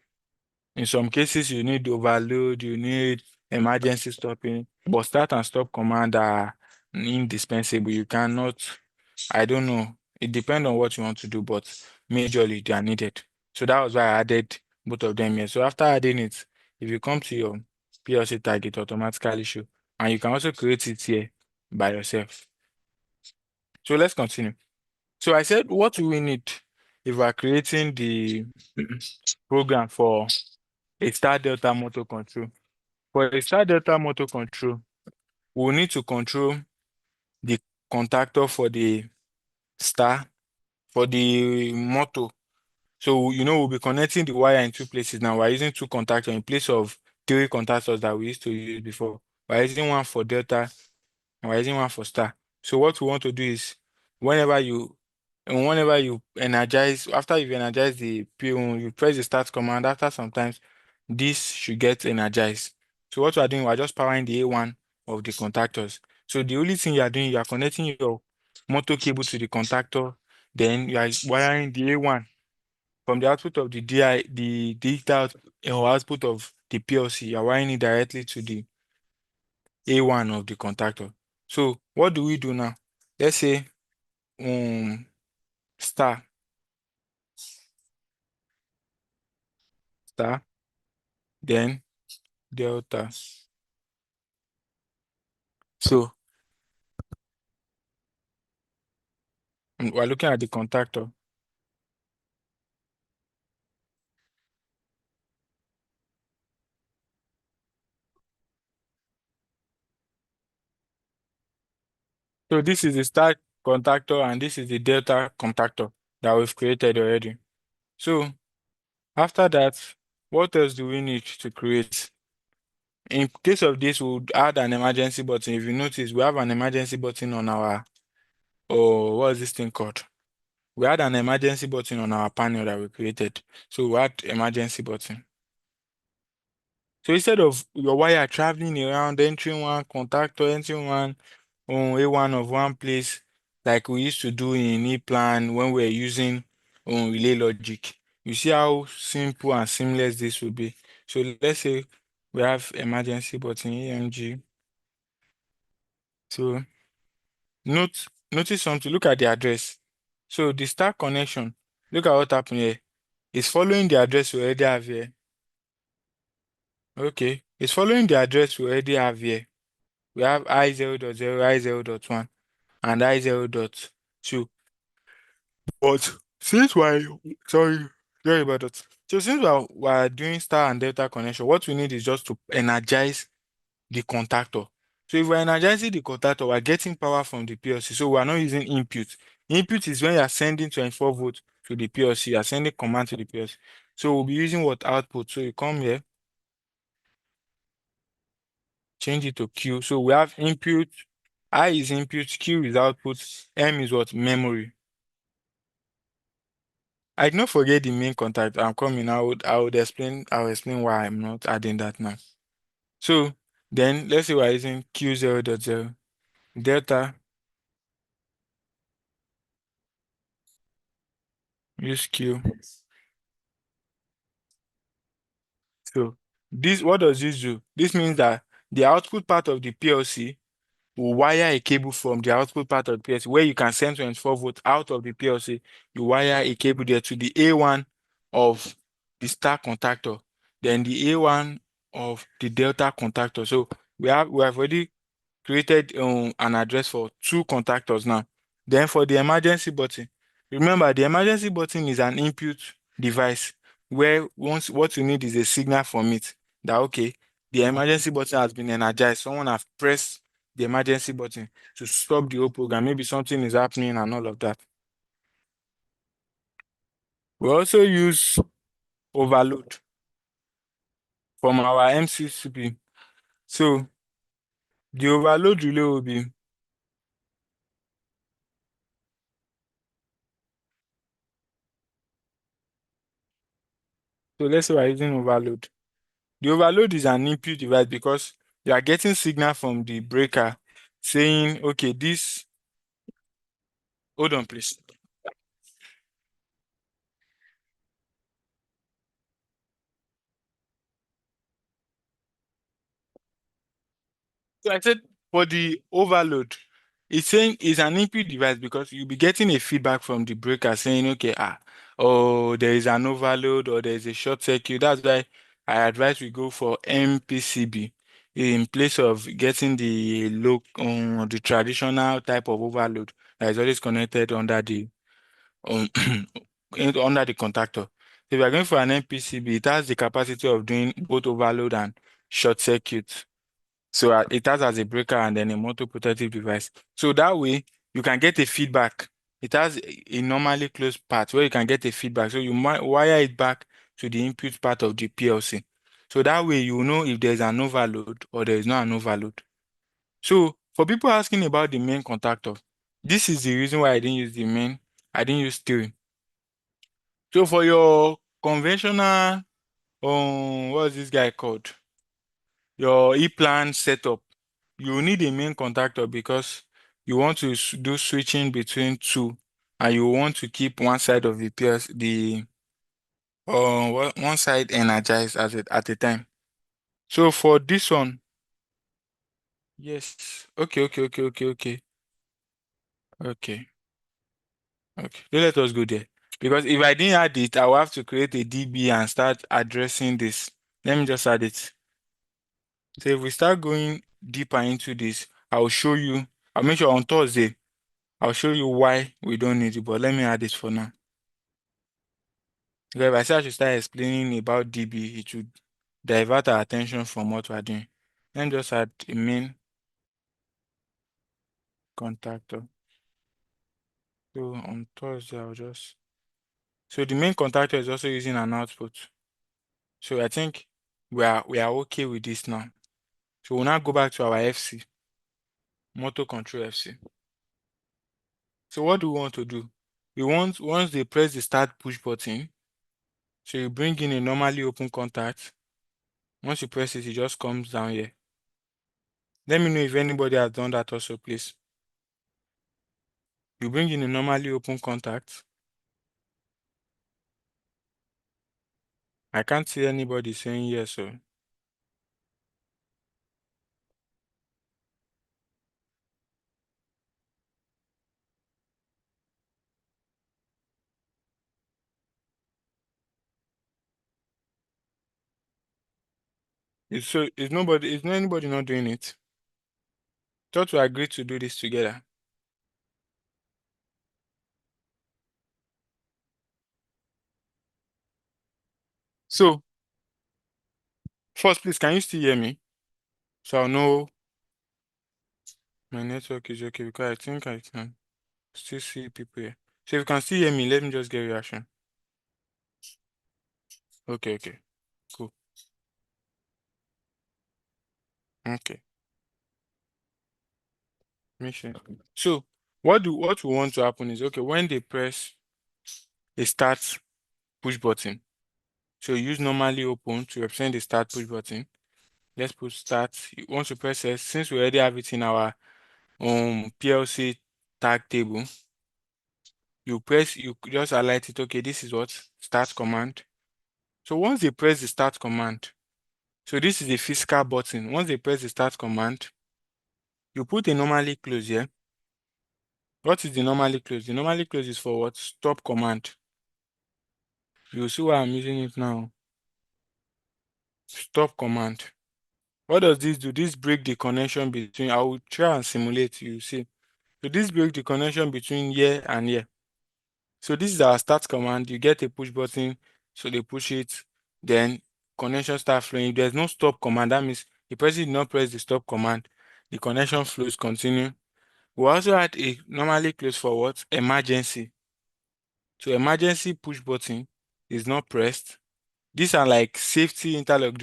In some cases, you need overload, you need emergency stopping, but start and stop command are indispensable. You cannot, I don't know, it depends on what you want to do, but majorly they are needed. So that was why I added both of them here. So after adding it, if you come to your PLC tag, it automatically show. And you can also create it here by yourself. So let's continue. So I said, what do we need if we're creating the program for a star delta motor control? For a star delta motor control, we'll need to control the contactor for the star, for the motor. So, we'll be connecting the wire in two places. Now, we're using two contactors in place of three contactors that we used to use before. We're using one for delta and we're using one for star. So what we want to do is whenever you energize, after you've energized the PO, you press the start command. After sometimes this should get energized. So what we are doing, we're just powering the A1 of the contactors. So the only thing you are doing, you are connecting your motor cable to the contactor, then you are wiring the A1 from the output of the digital or output of the PLC. You are wiring it directly to the A1 of the contactor. So what do we do now? Let's say star, then delta. So we're looking at the contactor. So this is the start contactor and this is the delta contactor that we've created already. So after that, what else do we need to create? In case of this, we'll add an emergency button. If you notice, we have an emergency button on our, what is this thing called? We had an emergency button on our panel that we created. So we add emergency button. So instead of your wire traveling around, entering one contactor, entering one A1 of one place, like we used to do in E-plan when we were using relay logic. You see how simple and seamless this will be. So let's say we have emergency button EMG. So notice something, look at the address. So the start connection, Look at what happened here. It's following the address we already have here. Okay, it's following the address we already have here. We have I0.0, I0.1, and I0.2. But since sorry about that. So since we're doing star and delta connection, what we need is just to energize the contactor. So if we're energizing the contactor, we're getting power from the PLC. So we're not using input. Input is when you're sending 24 volts to the PLC, you're sending command to the PLC. So we'll be using what output. So you come here, change it to Q. So we have input, I is input, Q is output, M is what? Memory. I did not forget the main contact. I'm coming. I'll explain why I'm not adding that now. So then let's say we're using Q0.0 delta, use Q. So this, what does this do? This means that the output part of the PLC will wire a cable from the output part of the PLC where you can send 24 volts out of the PLC. You wire a cable there to the A1 of the star contactor, then the A1 of the delta contactor. So we have already created an address for two contactors now. Then for the emergency button, remember the emergency button is an input device where once what you need is a signal from it that okay, the emergency button has been energized. Someone has pressed the emergency button to stop the whole program. Maybe something is happening and all of that. We also use overload from our MCCP. So the overload relay will be so let's say we're using overload. The overload is an input device because you are getting signal from the breaker saying, okay, this, hold on, please. So I said for the overload, it's saying it's an input device because you'll be getting a feedback from the breaker saying, okay, oh, there is an overload or there is a short circuit. That's why I advise we go for MPCB in place of getting the traditional type of overload that is always connected under the um, under the contactor. If you are going for an MPCB, it has the capacity of doing both overload and short circuit. So it has as a breaker and then a motor protective device. So that way you can get a feedback. It has a normally closed part where you can get a feedback. So you might wire it back to the input part of the PLC. So that way you know if there's an overload or there is not an overload. So for people asking about the main contactor, this is the reason why I didn't use the main. I didn't use three. So for your conventional, what's this guy called? Your E-plan setup, you need a main contactor because you want to do switching between two, and you want to keep one side of the one side energized at a time. So for this one, yes, okay. Don't let us go there because if I didn't add it, I will have to create a DB and start addressing this. Let me just add it. So if we start going deeper into this, I'll make sure on Thursday, I'll show you why we don't need it, but let me add it for now. Because if I say I should start explaining about DB, it would divert our attention from what we're doing. Let me just add a main contactor. So on Thursday, so the main contactor is also using an output. So I think we are okay with this now. So we'll now go back to our FC, motor control FC. So what do we want to do? Once they press the start push button, so you bring in a normally open contact. Once you press it, it just comes down here. Let me know if anybody has done that also, please. You bring in a normally open contact. I can't see anybody saying yes, so. Is anybody not doing it? Thought we agreed to do this together. So, first, please, can you still hear me? So I'll know my network is okay because I think I can still see people here. So if you can still hear me, let me just get a reaction. Okay, cool. Okay. Make sure. So what we want to happen is, okay, when they press a start push button, so use normally open to represent the start push button. Let's put start. Once you press S, since we already have it in our PLC tag table, you just highlight it. Okay, this is what start command. So once they press the start command, so this is the physical button. Once they press the start command, you put a normally close here. What is the normally close? The normally close is for what? Stop command. You see why I'm using it now. Stop command. What does this do? This break the connection between, I will try and simulate, you see. So this break the connection between here and here. So this is our start command. You get a push button, so they push it, then connection start flowing. If there's no stop command, that means the person did not press the stop command. The connection flows continue. We also had a normally close for what? Emergency. So emergency push button is not pressed. These are like safety interlock.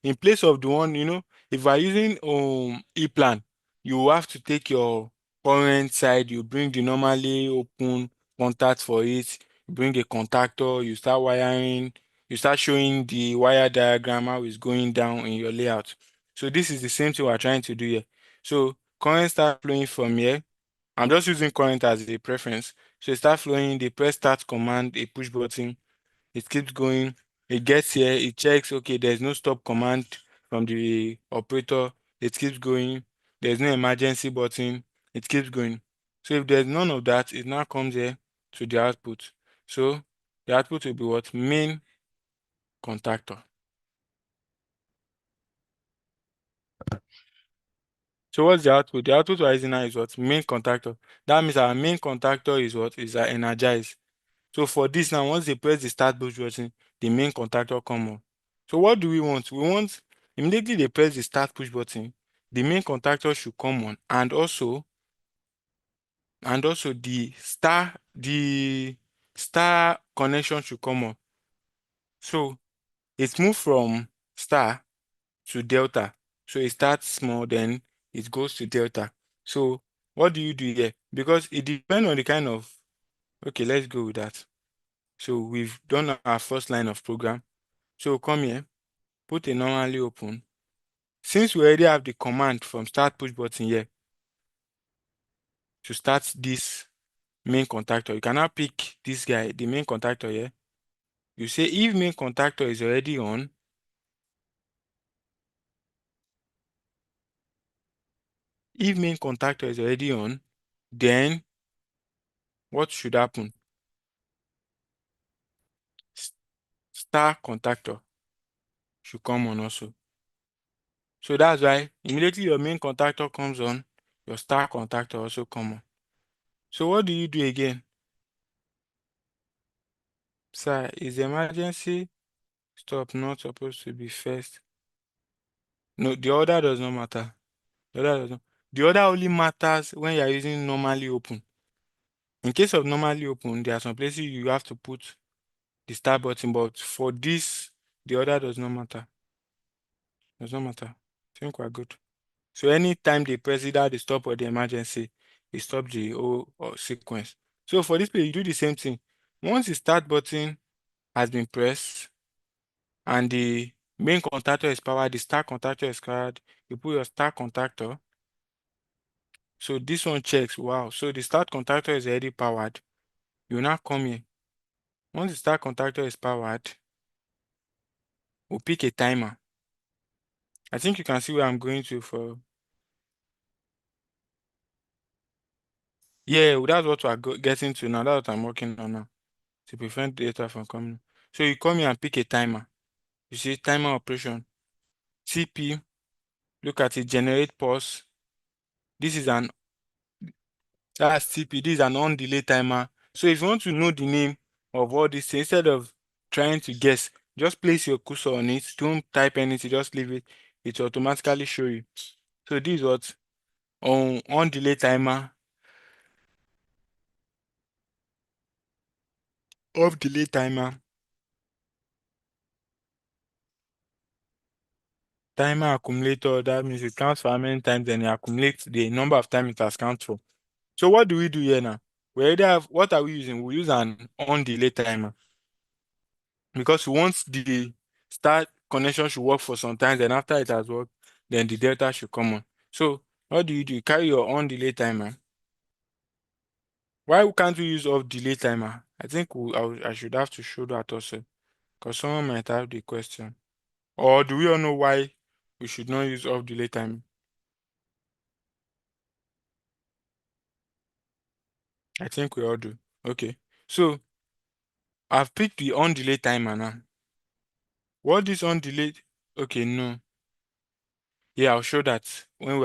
In place of the one, if you are using e-plan, you have to take your current side, you bring the normally open contact for it, you bring a contactor, you start wiring, you start showing the wire diagram how it's going down in your layout. So this is the same thing we're trying to do here. So current start flowing from here. I'm just using current as a preference. So it start flowing, they press start command, a push button, it keeps going, it gets here, it checks, okay, there's no stop command from the operator, it keeps going, there's no emergency button, it keeps going. So if there's none of that, it now comes here to the output. So the output will be what? Main contactor. So what's the output? The output we're using now is what? Main contactor. That means our main contactor is what? Is energized. So for this now, once they press the start push button, the main contactor come on. So what do we want? We want immediately they press the start push button, the main contactor should come on, and also the star connection should come on. So it's moved from star to delta. So it starts small, then it goes to delta. So what do you do here? Because it depends on the kind of, okay, let's go with that. So we've done our first line of program. So come here, put a normally open. Since we already have the command from start push button here to start this main contactor, you can now pick this guy, the main contactor here. You say if main contactor is already on, then what should happen? Star contactor should come on also. So that's why immediately your main contactor comes on, your star contactor also come on. So what do you do again? Sir, is the emergency stop not supposed to be first? No, the order does not matter. The order only matters when you are using normally open. In case of normally open, there are some places you have to put the start button, but for this, the order does not matter. Does not matter. I think we're good. So anytime they press either the stop or the emergency, it stops the whole sequence. So for this page, you do the same thing. Once the start button has been pressed and the main contactor is powered, the start contactor is powered, you put your start contactor. So this one checks, wow. So the start contactor is already powered. You now come here. Once the start contactor is powered, we'll pick a timer. I think you can see where I'm going to for. Yeah, well, that's what we're getting to now. That's what I'm working on now to prevent data from coming. So you come here and pick a timer. You see timer operation. TP, look at it, generate pause. This is that's TP, this is an on delay timer. So if you want to know the name of all these things, instead of trying to guess, just place your cursor on it. Don't type anything, just leave it. It will automatically show you. So this is what on delay timer, off delay timer, timer accumulator. That means it counts for how many times, and it accumulates the number of times it has counted for. So what do we do here now? We already have, what are we using? We use an on delay timer, because once the start connection should work for some time, then after it has worked, then the delta should come on. So what do? You carry your on delay timer. Why can't we use off delay timer? I think I should have to show that also, because someone might have the question. Or do we all know why we should not use off delay timer? I think we all do. Okay. So I've picked the on delay timer now. What is on delay? Okay, no. Yeah, I'll show that when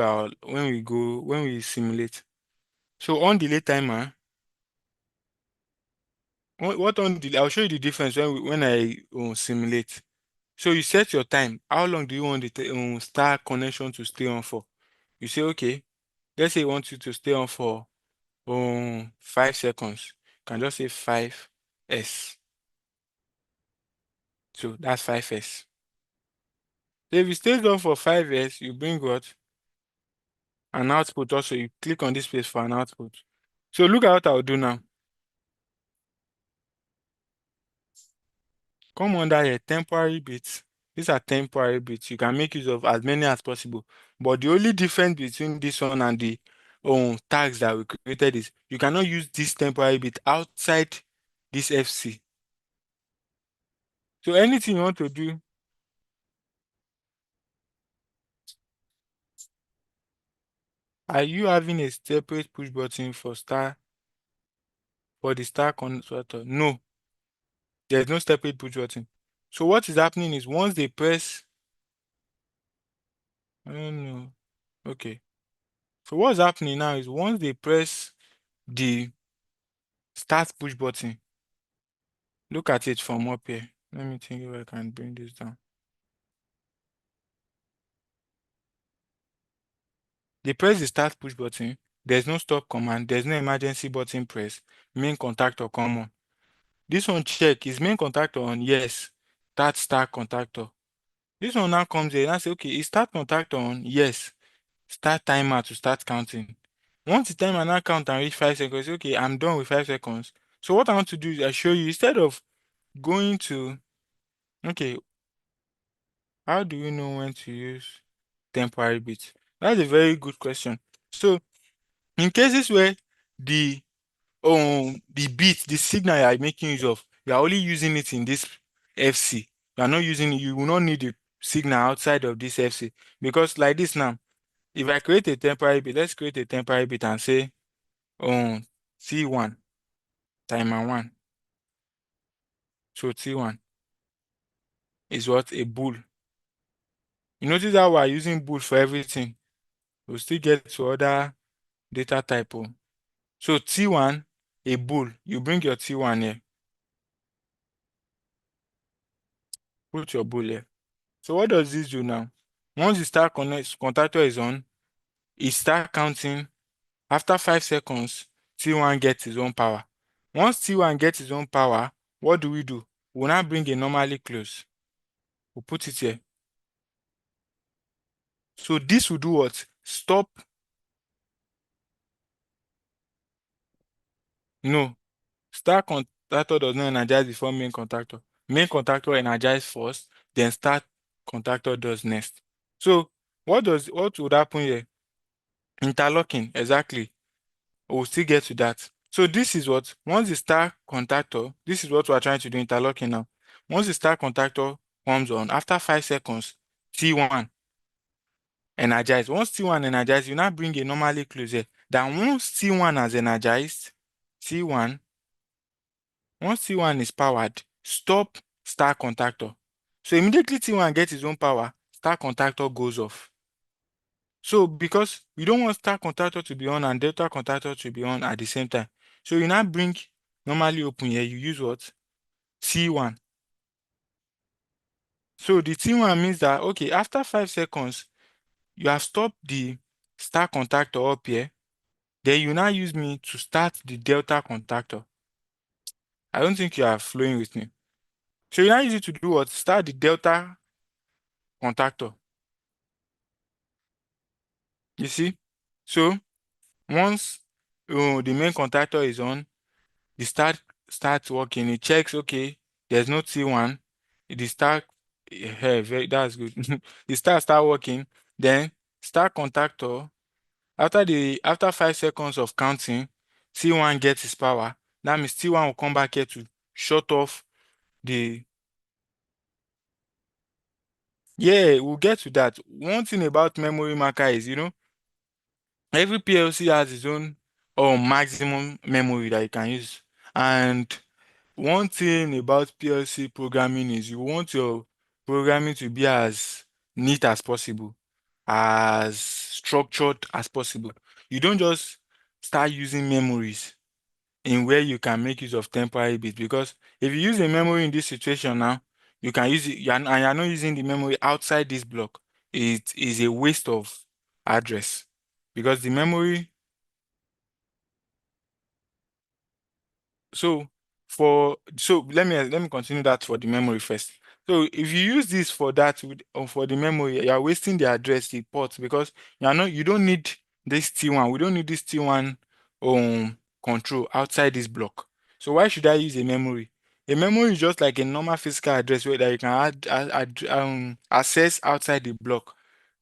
we simulate. So on delay timer, what on delay? I'll show you the difference when I simulate. So you set your time. How long do you want the star connection to stay on for? You say, okay, let's say you want you to stay on for 5 seconds. You can just say 5s. So that's 5s. So if it stays on for 5s, you bring what? An output also. You click on this place for an output. So look at what I'll do now. Come under here, temporary bits. These are temporary bits. You can make use of as many as possible. But the only difference between this one and the tags that we created is you cannot use this temporary bit outside this FC. So anything you want to do, are you having a separate push button for the star converter? No, there's no separate push button. So what is happening is once they press, I don't know. Okay. So what's happening now is once they press the start push button, look at it from up here. Let me think if I can bring this down. They press the start push button. There's no stop command. There's no emergency button press. Main contactor come on. This one check, is main contactor on? Yes. Start contactor. This one now comes here and I say, okay, is start contactor on? Yes. Start timer to start counting. Once the timer now count and reach 5 seconds, okay, I'm done with 5 seconds. So what I want to do is I show you, instead of going to, okay, how do you know when to use temporary bits? That's a very good question. So in cases where the bit, the signal you are making use of, you are only using it in this FC. You are not using it, you will not need the signal outside of this FC. Because like this now, if I create a temporary bit, let's create a temporary bit and say T1, timer 1. So T1 is what? A bool. You notice how we're using bool for everything. We'll still get to other data type. So T1, a bool. You bring your T1 here. Put your bool here. So what does this do now? Once the start contactor is on, it start counting. After 5 seconds, T1 gets its own power. Once T1 gets its own power, what do? We'll now bring it normally close. We'll put it here. So this will do what? Stop. No. Start contactor does not energize before main contactor. Main contactor energize first, then start contactor does next. So what would happen here? Interlocking, exactly. We'll still get to that. So this is what, once the start contactor, this is what we're trying to do, interlocking now. Once the start contactor comes on, after 5 seconds, T1 energize. Once T1 energize, you now bring it normally close here. Then once T1 has energized, once T1 is powered, stop start contactor. So immediately T1 gets his own power, start contactor goes off. So because we don't want start contactor to be on and delta contactor to be on at the same time. So you now bring normally open here, you use what? T1. So the T1 means that, okay, after 5 seconds, you have stopped the start contactor up here. Then you now use me to start the delta contactor. I don't think you are flowing with me. So you now use it to do what? Start the delta contactor. You see? So once the main contactor is on, the start starts working. It checks, okay, there's no T1. The start, that's good. The start working. Then start contactor. After 5 seconds of counting, T1 gets its power. That means T1 will come back here to shut off the. Yeah, we'll get to that. One thing about memory marker is, every PLC has its own maximum memory that you can use. And one thing about PLC programming is you want your programming to be as neat as possible, as structured as possible. You don't just start using memories in where you can make use of temporary bits, because if you use a memory in this situation now, you can use it, and you're not using the memory outside this block. It is a waste of address, because the memory. So let me continue that for the memory first. So if you use this for that for the memory, you are wasting the address, the port, because you don't need this T1. We don't need this T1 control outside this block. So why should I use a memory? A memory is just like a normal physical address where that you can access outside the block.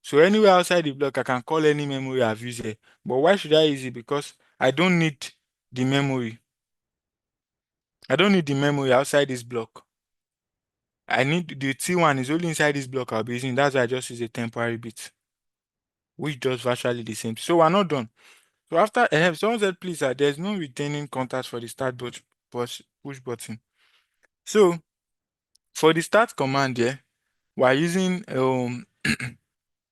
So anywhere outside the block, I can call any memory I've used here. But why should I use it? Because I don't need the memory. I don't need the memory outside this block. I need the T1 is only inside this block I'll be using. That's why I just use a temporary bit, which does virtually the same. So we're not done. So after someone said, please, there's no retaining contact for the start push button. So for the start command here, we're using a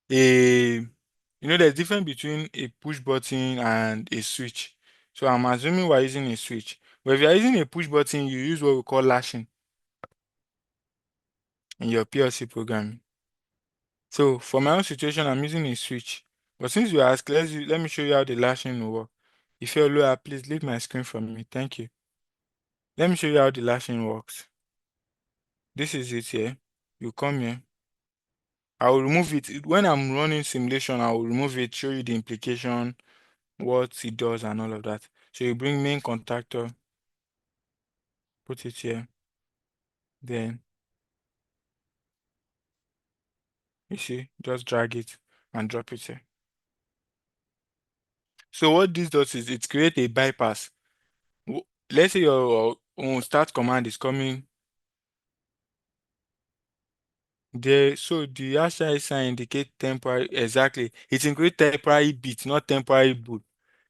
there's difference between a push button and a switch. So I'm assuming we're using a switch. But if you're using a push button, you use what we call lashing in your PLC programming. So for my own situation, I'm using a switch. But since you ask, let me show you how the lashing will work. If you're lower, please leave my screen for me. Thank you. Let me show you how the lashing works. This is it here. You come here. I will remove it. When I'm running simulation, I will remove it, show you the implication, what it does and all of that. So you bring main contactor, put it here. Then, you see, just drag it and drop it here. So what this does is it creates a bypass. Let's say your start command is coming there. So the hashtag sign indicate temporary, exactly. It includes temporary bit, not temporary bool.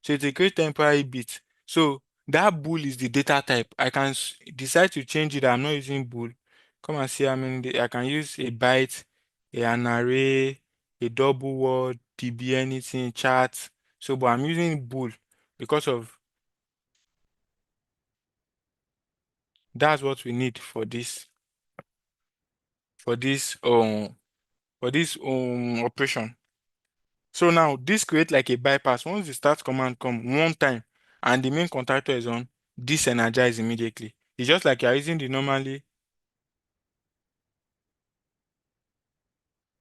So it includes temporary bit. So that bool is the data type. I can decide to change it. I'm not using bool. Come and see how many. I can use a byte, an array, a double word, db, anything, chart. So, but I'm using bool because of that's what we need for this for this operation. So now this creates like a bypass. Once the start command come one time and the main contactor is on, this energize immediately. It's just like you're using the normally.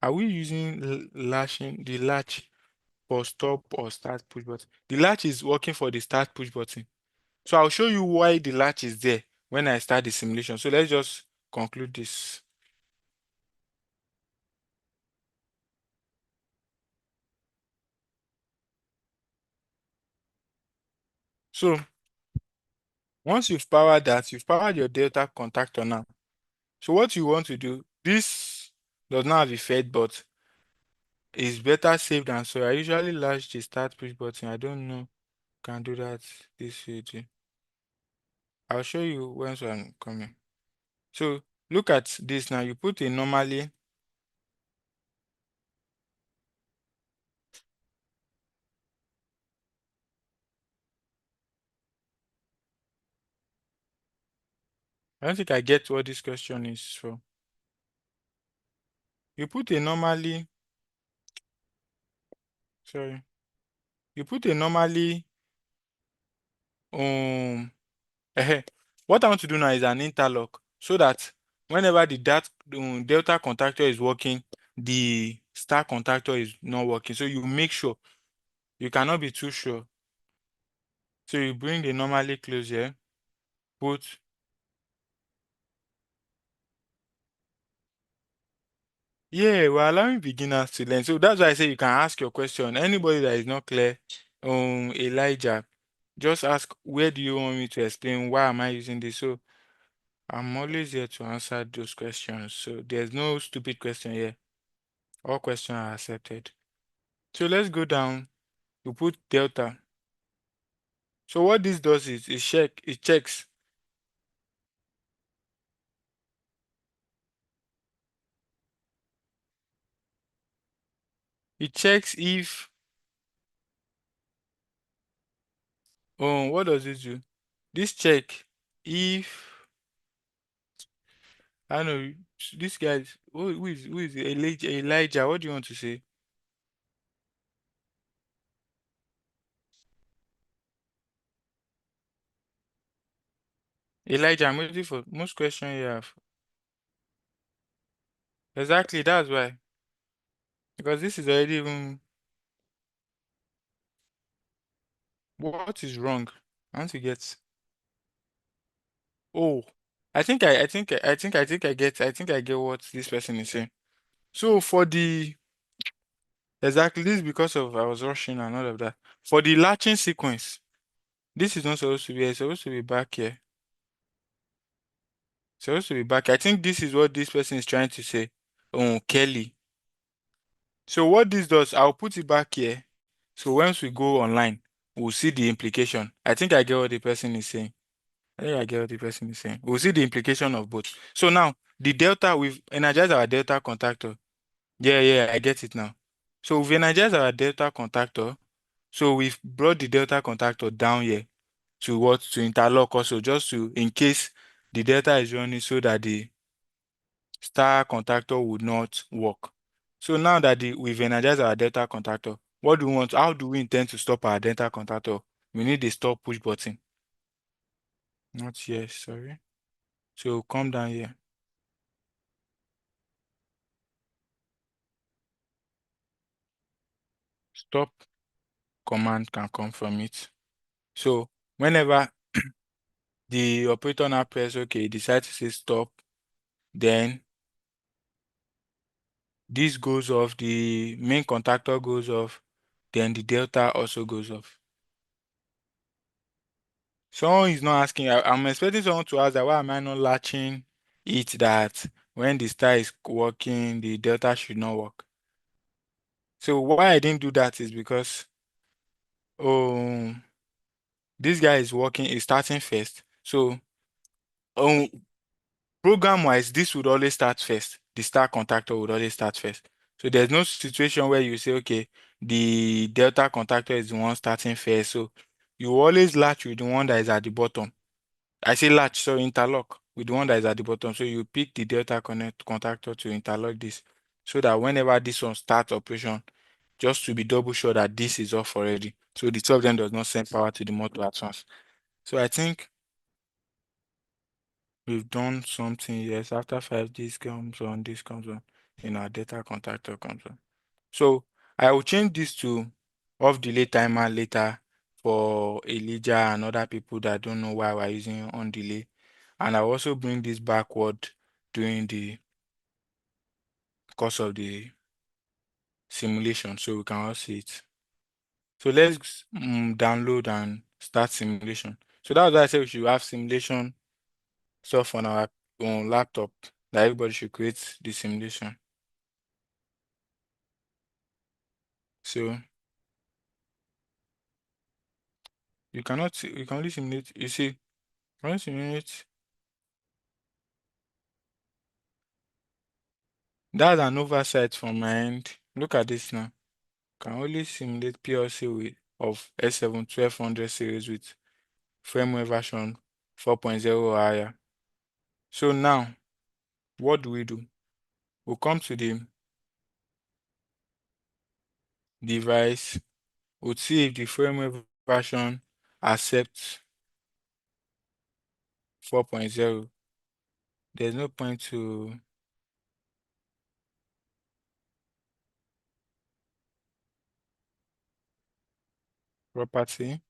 Are we using lashing the latch for stop or start push button? The latch is working for the start push button. So I'll show you why the latch is there when I start the simulation. So let's just conclude this. So once you've powered that, you've powered your delta contactor now. So what you want to do, this does not have effect, but it's better safe than sorry. I usually latch the start push button. I don't know can do that this way too. I'll show you once I'm coming. So look at this now. You put a normally I don't think I get what this question is for. You put a normally, sorry. You put a normally, what I want to do now is an interlock so that whenever the delta contactor is working, the star contactor is not working. So you make sure. You cannot be too sure. So you bring the normally close here, put. Yeah, we're allowing beginners to learn. So that's why I say you can ask your question. Anybody that is not clear, Elijah, just ask, where do you want me to explain? Why am I using this? So I'm always here to answer those questions. So there's no stupid question here. All questions are accepted. So let's go down. We put delta. So what this does is it checks. It checks if what does it do? This check if I don't know this guy who is Elijah, what do you want to say? Elijah, I'm waiting for most questions you have. Exactly, that's why. Because this is already even what is wrong? I want to get. Oh, I think I get what this person is saying. So for the exactly this is because of I was rushing and all of that. For the latching sequence, this is not supposed to be here, it's supposed to be back here. It's supposed to be back. I think this is what this person is trying to say. Oh, Kelly. So what this does, I'll put it back here. So once we go online, we'll see the implication. I think I get what the person is saying. We'll see the implication of both. So now the delta, we've energized our delta contactor. Yeah, I get it now. So we've energized our delta contactor. So we've brought the delta contactor down here to what? To interlock also, just to in case the delta is running so that the star contactor would not work. So now that we've energized our delta contactor, what do we want? How do we intend to stop our delta contactor? We need the stop push button. Not here, sorry. So come down here. Stop command can come from it. So whenever the operator now press OK, decides to say stop, then this goes off, the main contactor goes off, then the delta also goes off. Someone is not asking, I'm expecting someone to ask that why am I not latching it that when the star is working, the delta should not work. So why I didn't do that is because this guy is starting first. So program-wise, this would always start first. The star contactor would always start first. So there's no situation where you say, okay, the delta contactor is the one starting first. So you always latch with the one that is at the bottom. I say latch, so interlock with the one that is at the bottom. So you pick the delta contactor to interlock this so that whenever this one starts operation, just to be double sure that this is off already. So the two of them does not send power to the motor at once. So I think we've done something, yes. After 5, this comes on, our data contactor comes on. So I will change this to off delay timer later for Elijah and other people that don't know why we're using on delay. And I'll also bring this backward during the course of the simulation so we can all see it. So let's download and start simulation. So that's why I said we should have simulation stuff on our laptop that everybody should create the simulation. So you can only simulate, you see, you can only simulate. That's an oversight from my end. Look at this now. Can only simulate PLC of S7 1200 series with firmware version 4.0 or higher. So now, what do? We'll come to the device. We'll see if the firmware version accepts 4.0. There's no point to property.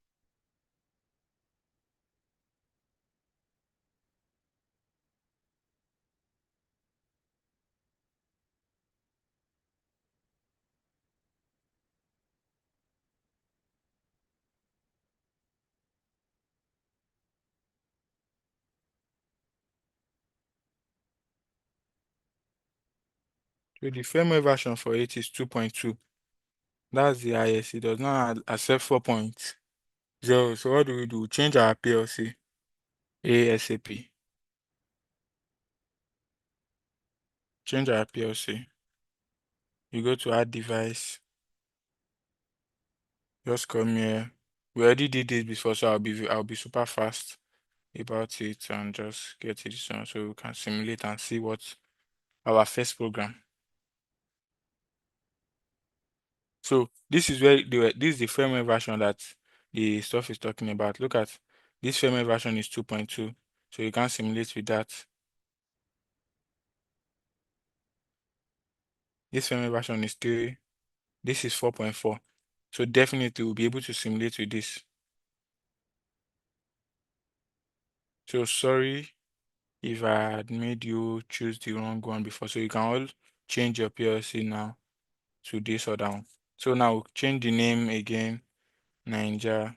So the firmware version for it is 2.2. That's the highest. It does not accept 4.0. So what do? Change our PLC ASAP. Change our PLC. You go to add device. Just come here. We already did this before, so I'll be super fast about it and just get it done so we can simulate and see what our first program. So this is where this is the firmware version that the stuff is talking about. Look at this firmware version is 2.2, so you can simulate with that. This firmware version is 3. This is 4.4. So definitely we'll be able to simulate with this. So sorry if I had made you choose the wrong one before. So you can all change your PLC now to this or that one. So now we'll change the name again, Ninja.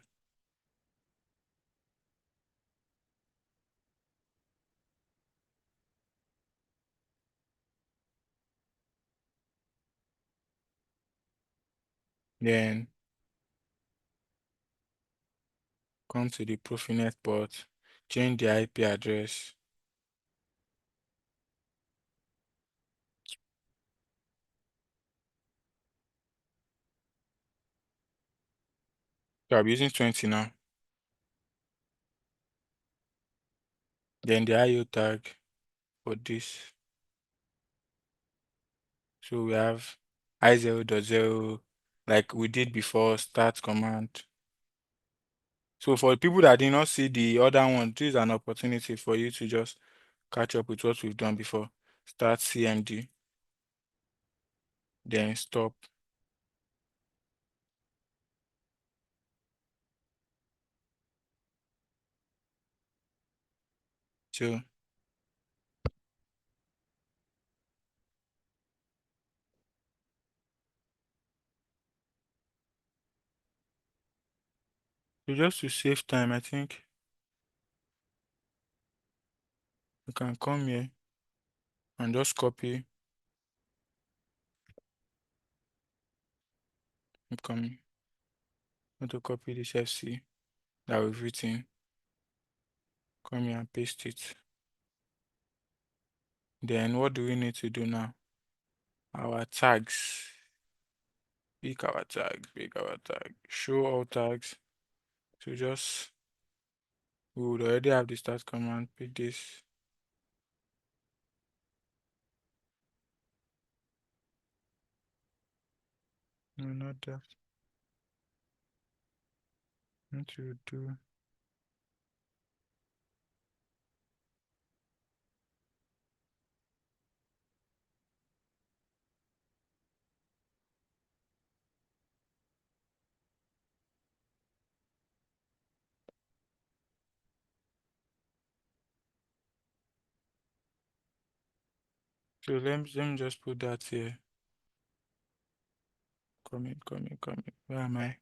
Then come to the Profinet port, change the IP address. So I'm using 20 now. Then the IO tag for this. So we have I0.0 like we did before, start command. So for people that did not see the other one, this is an opportunity for you to just catch up with what we've done before. Start CMD, then stop. So just to save time, I think you can come here and just copy. I'm coming. I'm going to copy this FC that we've written. Come here and paste it. Then what do we need to do now? Our tags. Pick our tag, pick our tag. Show all tags. So just we would already have the start command. Pick this. No, not that. What to do? So let me just put that here. Come in, come in, come in. Where am I?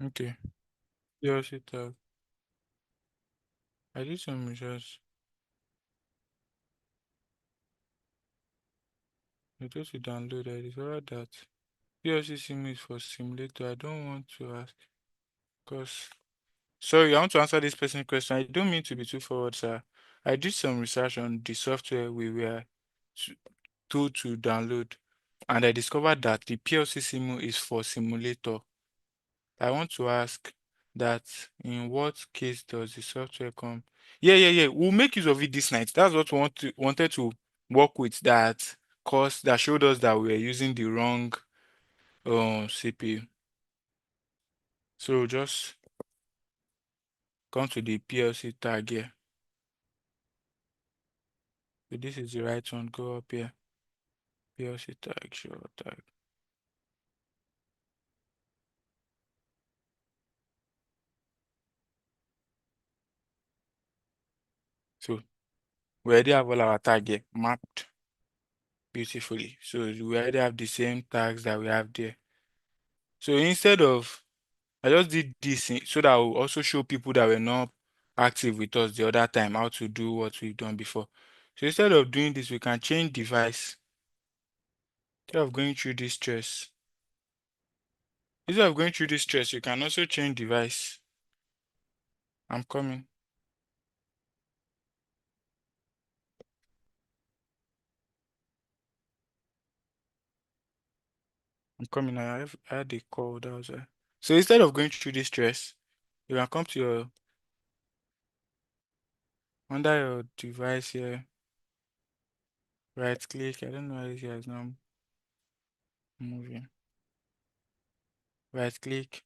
Okay. Yes, it I did some research. I just to download. I discovered that PLC sim is for simulator. I don't want to ask because sorry, I want to answer this person's question. I don't mean to be too forward, sir. I did some research on the software we were told to download, and I discovered that the PLC simu is for simulator. I want to ask that in what case does the software come? Yeah. We'll make use of it this night. That's what we wanted to work with, that course that showed us that we were using the wrong CPU. So just come to the PLC tag here. So this is the right one. Go up here. PLC tag, show tag. So we already have all our tag here mapped beautifully. So we already have the same tags that we have there. So instead of, I just did this so that I will also show people that were not active with us the other time how to do what we've done before. So instead of doing this, we can change device. Instead of going through this stress. Instead of going through this stress, you can also change device. I'm coming. I had a call, that was why. So instead of going through this stress, you can come to your, under your device here, right click. I don't know why this guy is not moving. Right click,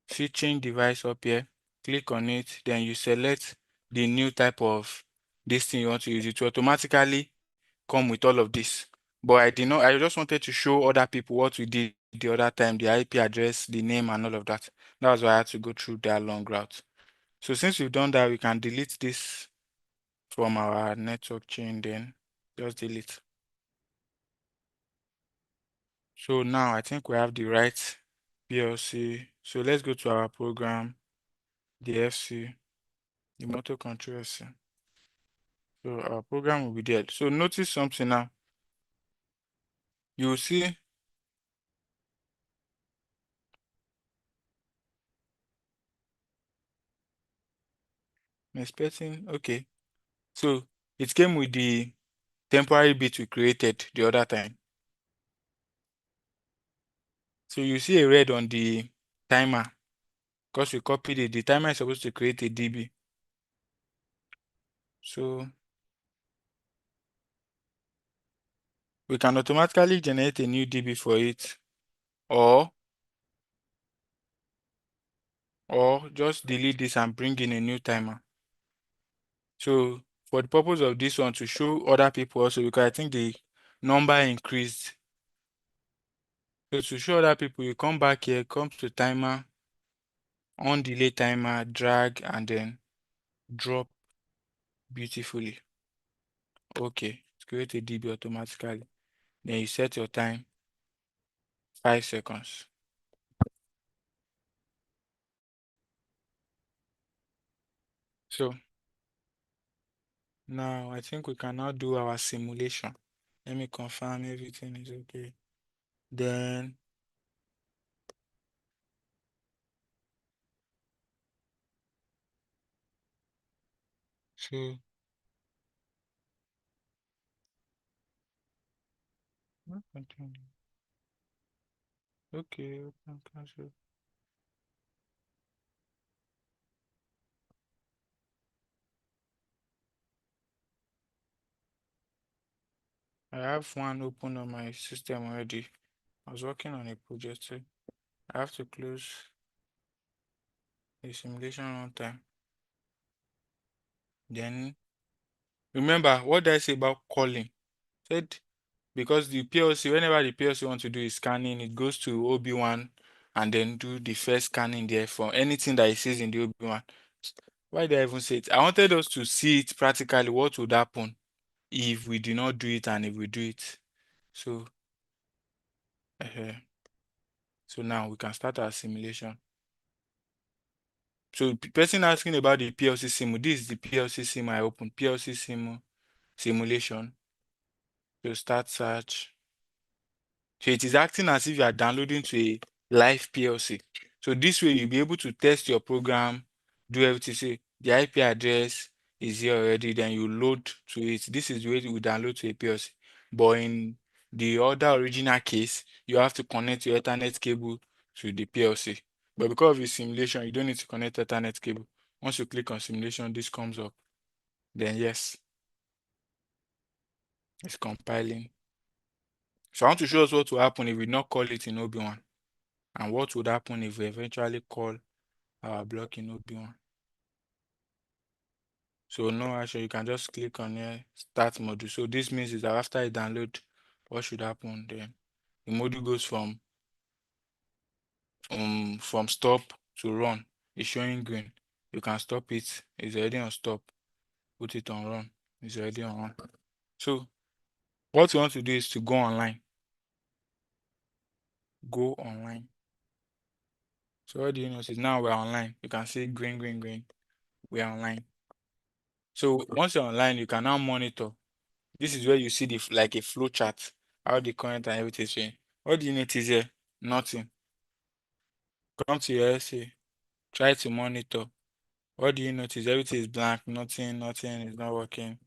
see change device up here, click on it, then you select the new type of this thing you want to use. It will automatically come with all of this. But I did not, I just wanted to show other people what we did the other time, the IP address, the name, and all of that. That was why I had to go through that long route. So since we've done that, we can delete this from our network chain, then just delete. So now I think we have the right PLC. So let's go to our program, the FC, the motor control FC. So our program will be there. So notice something now. You will see I'm expecting, okay. So it came with the temporary bit we created the other time. So you see a red on the timer because we copied it. The timer is supposed to create a DB. So we can automatically generate a new DB for it, or just delete this and bring in a new timer. So for the purpose of this one, to show other people also, because I think the number increased. So to show other people, you come back here, come to timer, on delay timer, drag, and then drop beautifully. Okay, it's create a DB automatically. Then you set your time, 5 seconds. So now I think we can now do our simulation. Let me confirm everything is okay. Then so okay, open cancel. I have one open on my system already. I was working on a project, so I have to close the simulation runtime. Then remember, what did I say about calling? Said because the PLC, whenever the PLC wants to do is scanning, it goes to OB1 and then do the first scanning there for anything that it says in the OB1. Why did I even say it? I wanted us to see it practically, what would happen if we do not do it and if we do it. So, so now we can start our simulation. So person asking about the PLC simu, this is the PLC simu I opened, PLC simu simulation. So start search. So it is acting as if you are downloading to a live PLC. So this way you'll be able to test your program, do everything. Say the IP address is here already, then you load to it. This is the way you download to a PLC. But in the other original case, you have to connect your Ethernet cable to the PLC. But because of the simulation, you don't need to connect Ethernet cable. Once you click on simulation, this comes up. Then yes, it's compiling. So I want to show us what will happen if we not call it in OB1. And what would happen if we eventually call our block in OB1. So no, actually, you can just click on here, start module. So this means is that after I download, what should happen then? The module goes from stop to run. It's showing green. You can stop it. It's already on stop. Put it on run. It's already on run. So what you want to do is to go online. Go online. So what do you notice? Now we're online. You can see green, green, green. We are online. So once you're online, you can now monitor. This is where you see the like a flow chart, how the current and everything is showing. What do you notice here? Nothing. Come to your essay. Try to monitor. What do you notice? Everything is blank. Nothing is not working.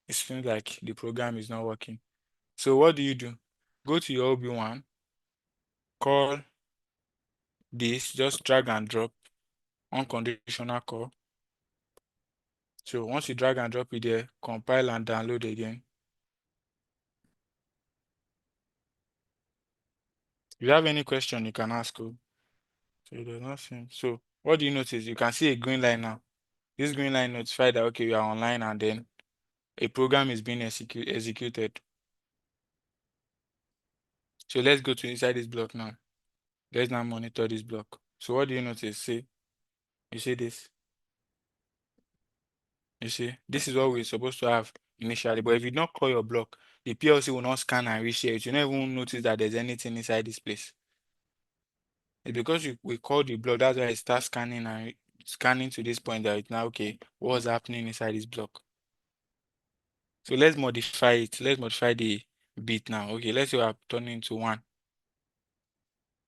It seems like the program is not working. So what do? Go to your OB1. Call this. Just drag and drop. Unconditional call. So once you drag and drop it there, compile and download again. If you have any question, you can ask. So there's nothing. So what do you notice? You can see a green line now. This green line notified that okay, you are online and then a program is being executed. So let's go to inside this block now. Let's now monitor this block. So what do you notice? See, you see this? You see, this is what we're supposed to have initially. But if you don't call your block, the PLC will not scan and reshare it. You don't even notice that there's anything inside this place. It's because we call the block, that's why it starts scanning and scanning to this point that it's now okay, what's happening inside this block. So let's modify it. Let's modify the bit now. Okay, let's say we are turning to 1.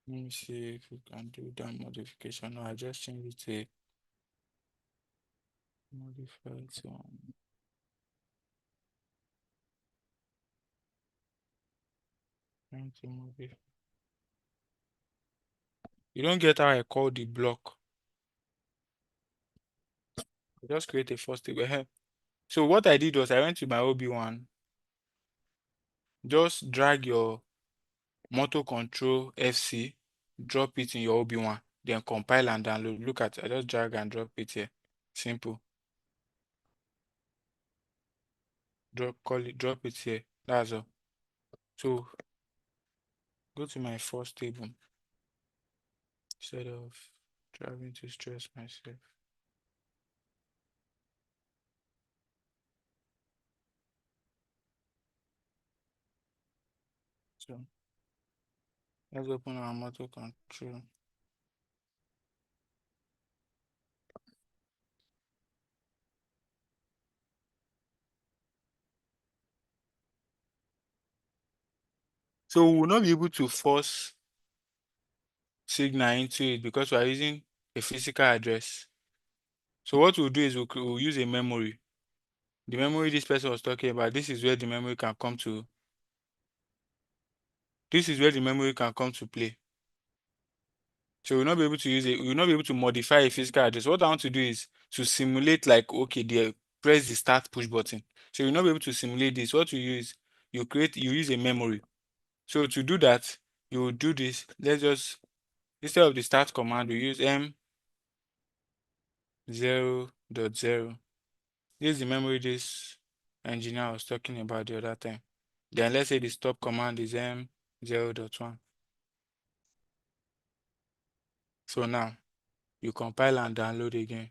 Let me see if we can do that modification. No, I just changed it to modify it to 1. Trying to modify. You don't get how I call the block. I just create a first table here. So what I did was I went to my OB1. Just drag your motor control FC, drop it in your OB1, then compile and download. Look at it. I just drag and drop it here. Simple. Drop it here. That's all. So go to my first table instead of trying to stress myself. So let's open our motor control. So we will not be able to force signal into it because we are using a physical address. So what we'll do is we'll use a memory. The memory this person was talking about, this is where the memory can come to. This is where the memory can come to play. So we'll not be able to use it. We'll not be able to modify a physical address. What I want to do is to simulate like, okay, press the start push button. So you'll not be able to simulate this. What you use, you use a memory. So to do that, you will do this. Let's just, instead of the start command, we use M0.0. This is the memory this engineer was talking about the other time. Then let's say the stop command is M0.1. So now you compile and download again.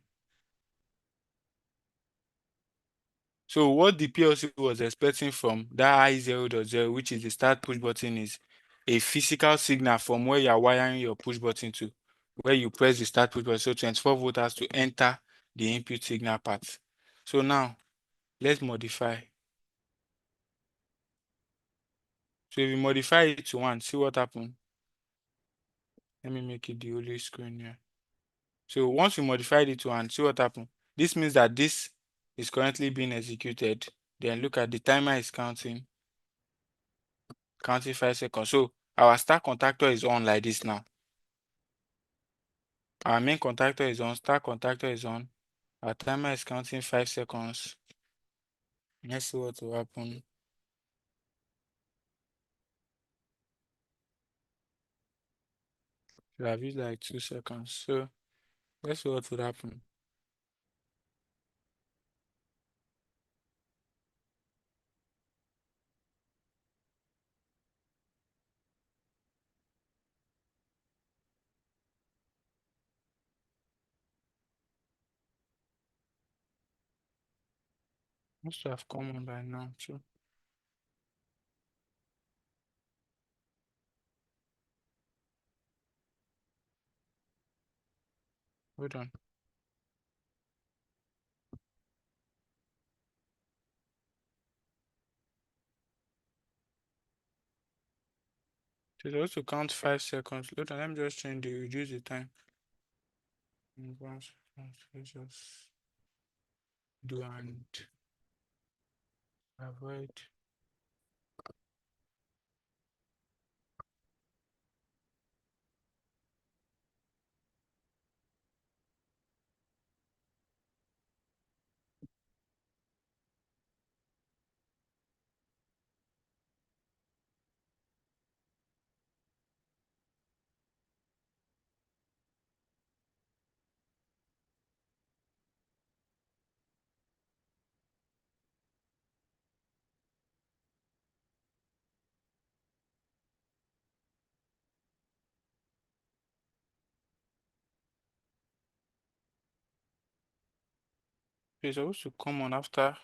So what the PLC was expecting from that I0.0, which is the start push button, is a physical signal from where you are wiring your push button to, where you press the start push button. So 24 volt has to enter the input signal part. So now let's modify. So if you modify it to 1, see what happens. Let me make it the only screen here. So once we modified it to 1, see what happens. This means that this is currently being executed. Then look at the timer is counting 5 seconds. So our start contactor is on like this now. Our main contactor is on, start contactor is on. Our timer is counting 5 seconds. Let's see what will happen. We have used like 2 seconds. So let's see what will happen. Must have come on by now too. Hold on. It's supposed to count 5 seconds. Hold on, let me just change the reduce the time. Let's just do and avoid. It's supposed to come on after.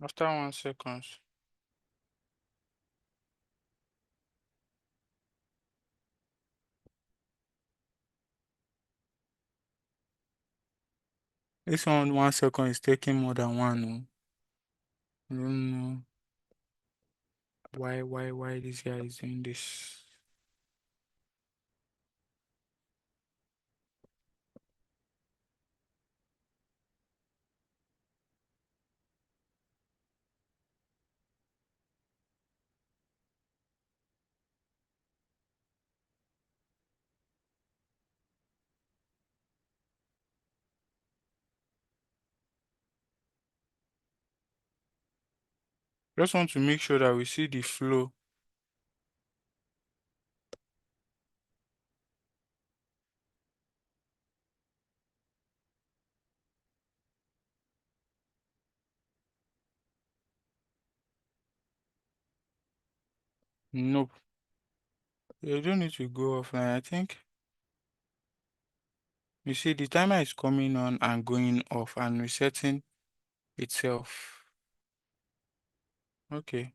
After 1 second. This 1 second is taking more than one. I don't know why this guy is doing this. Just want to make sure that we see the flow. Nope. You don't need to go offline. I think you see the timer is coming on and going off and resetting itself. Okay.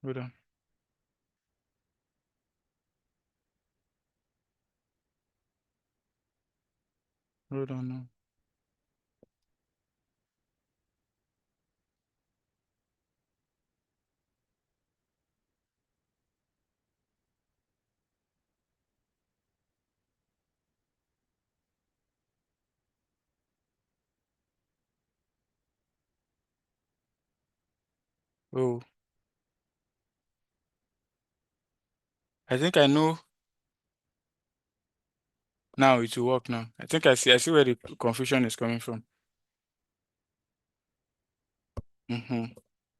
Hold on. Hold on now. Oh, I think I know now. It will work now. I think I see where the confusion is coming from.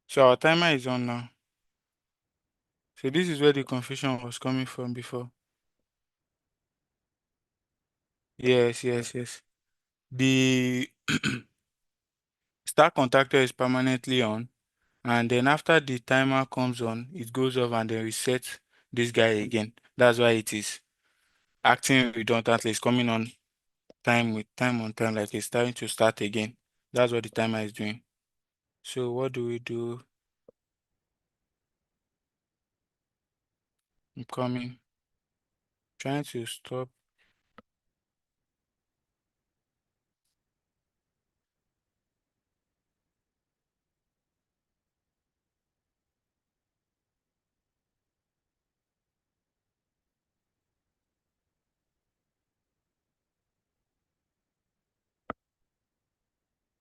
So our timer is on now. So this is where the confusion was coming from before. Yes. The start contactor is permanently on, and then after the timer comes on, it goes off and then resets this guy again. That's why it is acting redundantly. It's coming on time with time on time, like it's starting to start again. That's what the timer is doing. So what do we do? I'm coming. Trying to stop.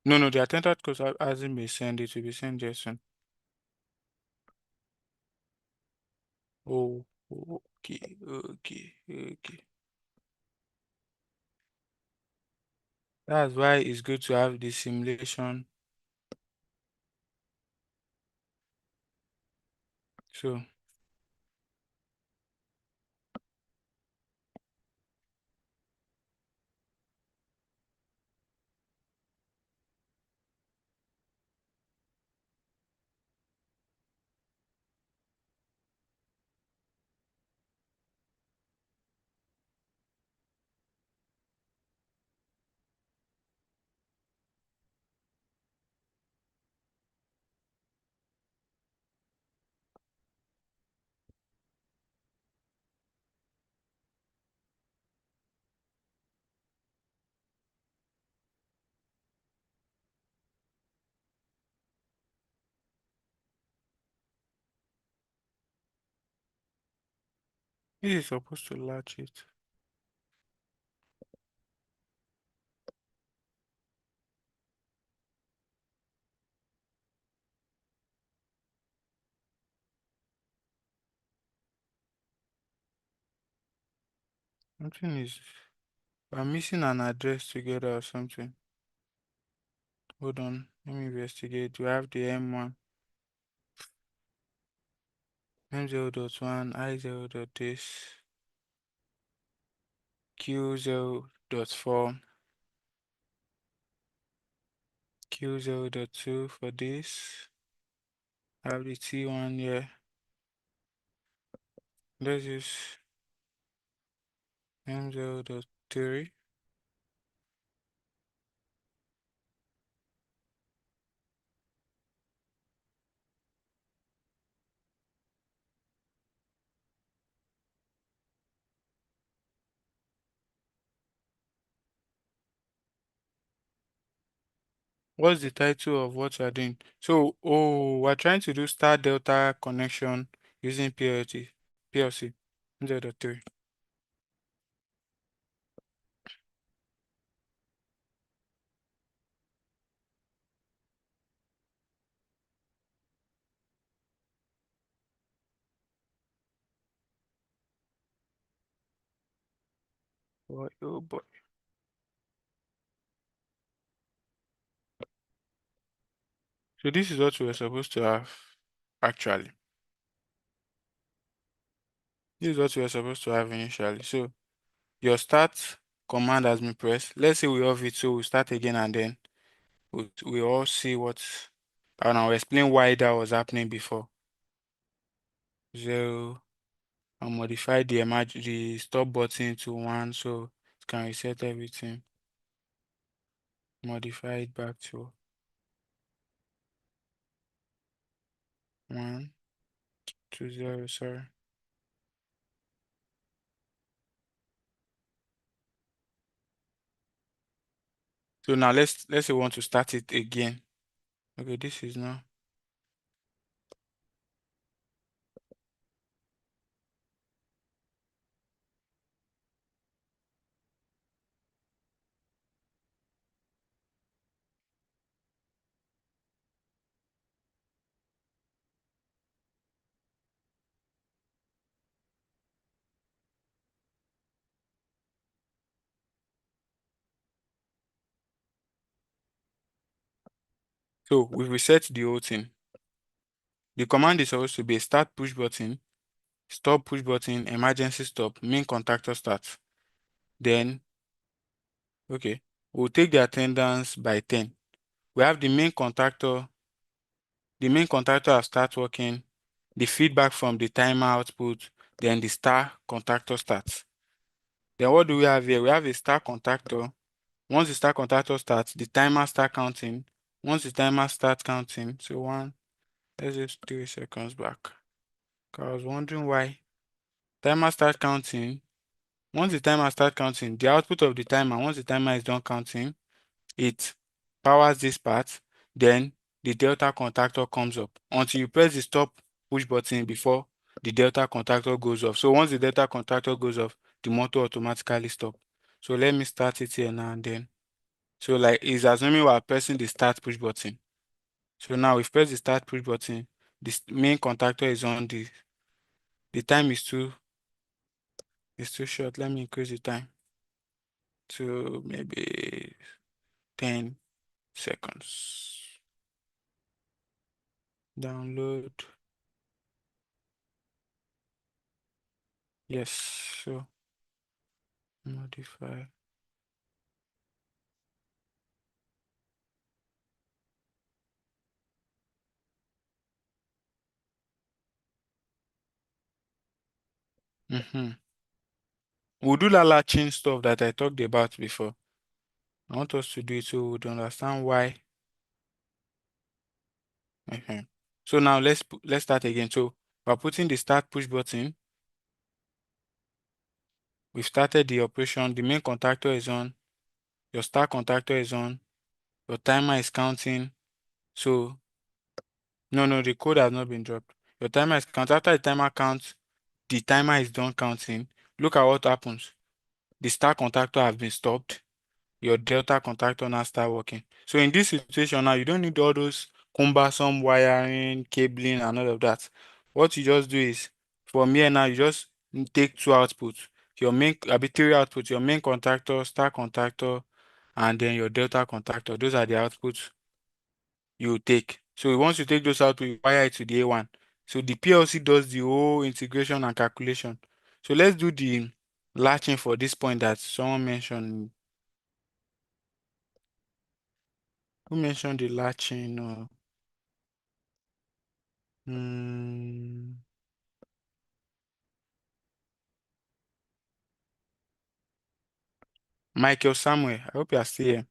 No, the attended code hasn't been sent. It will be sent there soon. Oh, okay. That's why it's good to have the simulation. So this is supposed to latch it. Something is. I'm missing an address together or something. Hold on. Let me investigate. Do I have the M1? M0.1, I0 dot this, Q0.4, Q0.2 for this. I have the T1 here. Let's use M0.3. What's the title of what you're doing? So, we're trying to do star delta connection using PLC, M0.3. Boy, oh boy. So this is what we were supposed to have, actually. This is what we were supposed to have initially. So your start command has been pressed. Let's say we off it, so we start again and then we all see what, and I'll explain why that was happening before. So I'll modify the stop button to 1 so it can reset everything. Modify it back to 1 to 0, sorry. So now let's say we want to start it again. Okay, this is now. So we reset the whole thing. The command is supposed to be a start push button, stop push button, emergency stop, main contactor start. Then, okay, we'll take the attendance by 10. We have the main contactor has start working, the feedback from the timer output, then the star contactor starts. Then what do we have here? We have a star contactor. Once the star contactor starts, the timer start counting. Once the timer starts counting, so 1, let's just 3 seconds back. I was wondering why. Timer start counting. Once the timer starts counting, the output of the timer, once the timer is done counting, it powers this part, then the delta contactor comes up until you press the stop push button before the delta contactor goes off. So once the delta contactor goes off, the motor automatically stops. So let me start it here now and then. So like it's assuming we are pressing the start push button. So now we've pressed the start push button. This main contactor is on. The time is too short. Let me increase the time to maybe 10 seconds. Download. Yes. So modify. We'll do that latching stuff that I talked about before. I want us to do it so we'd understand why. So now let's start again. So by putting the start push button, we've started the operation. The main contactor is on. Your start contactor is on. Your timer is counting. So no, the code has not been dropped. Your timer is counting. After the timer counts, the timer is done counting. Look at what happens. The start contactor has been stopped. Your delta contactor now start working. So in this situation now, you don't need all those cumbersome wiring, cabling, and all of that. What you just do is, from here now, you just take two outputs. Your main, three outputs, your main contactor, start contactor, and then your delta contactor. Those are the outputs you take. So once you take those out, you wire it to the A1. So the PLC does the whole integration and calculation. So let's do the latching for this point that someone mentioned. Who mentioned the latching? Hmm, Michael Samuel. I hope you are still here.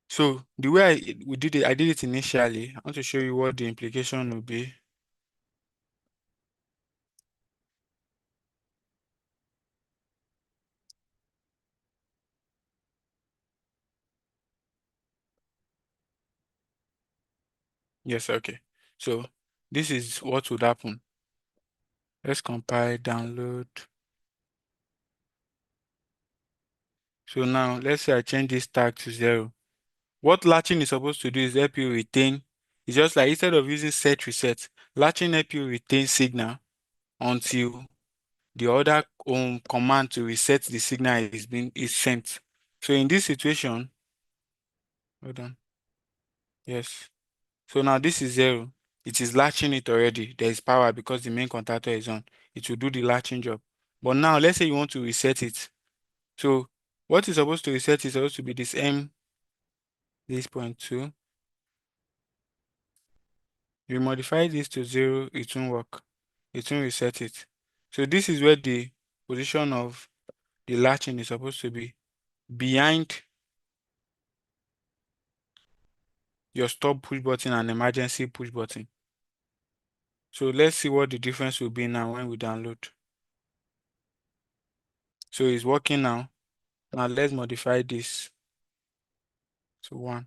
So the way we did it, I did it initially. I want to show you what the implication will be. Yes, okay. So this is what would happen. Let's compile, download. So now let's say I change this tag to 0. What latching is supposed to do is help you retain. It's just like instead of using set reset, latching help you retain signal until the other command to reset the signal is sent. So in this situation, hold on. Yes. So now this is 0. It is latching it already. There is power because the main contactor is on. It will do the latching job. But now let's say you want to reset it. So what is supposed to reset is supposed to be this this point 2. You modify this to 0, it won't work. It won't reset it. So this is where the position of the latching is supposed to be behind your stop push button and emergency push button. So let's see what the difference will be now when we download. So it's working now. Now let's modify this to 1.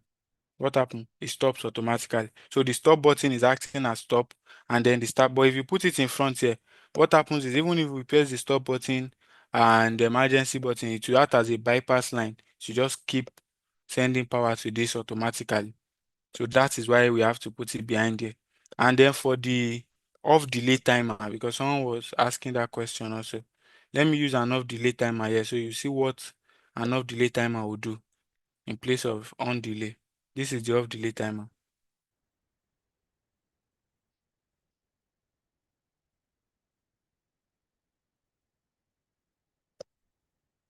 What happened? It stops automatically. So the stop button is acting as stop and then the start. But if you put it in front here, what happens is even if we press the stop button and the emergency button, it will act as a bypass line. So just keep sending power to this automatically. So that is why we have to put it behind here. And then for the off delay timer, because someone was asking that question also, let me use an off delay timer here so you see what an off delay timer will do in place of on delay. This is the off delay timer.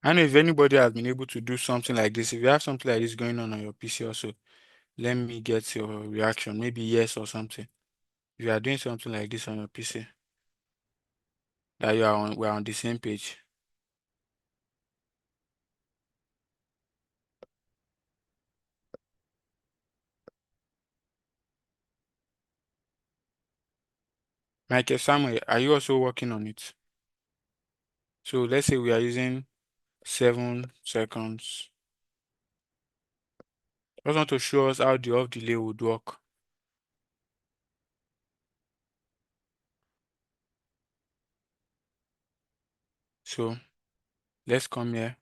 I don't know if anybody has been able to do something like this. If you have something like this going on your PC also, let me get your reaction. Maybe yes or something. If you are doing something like this on your PC, that we're on the same page. Michael Samuel, are you also working on it? So let's say we are using 7 seconds. I just want to show us how the off delay would work. So let's come here.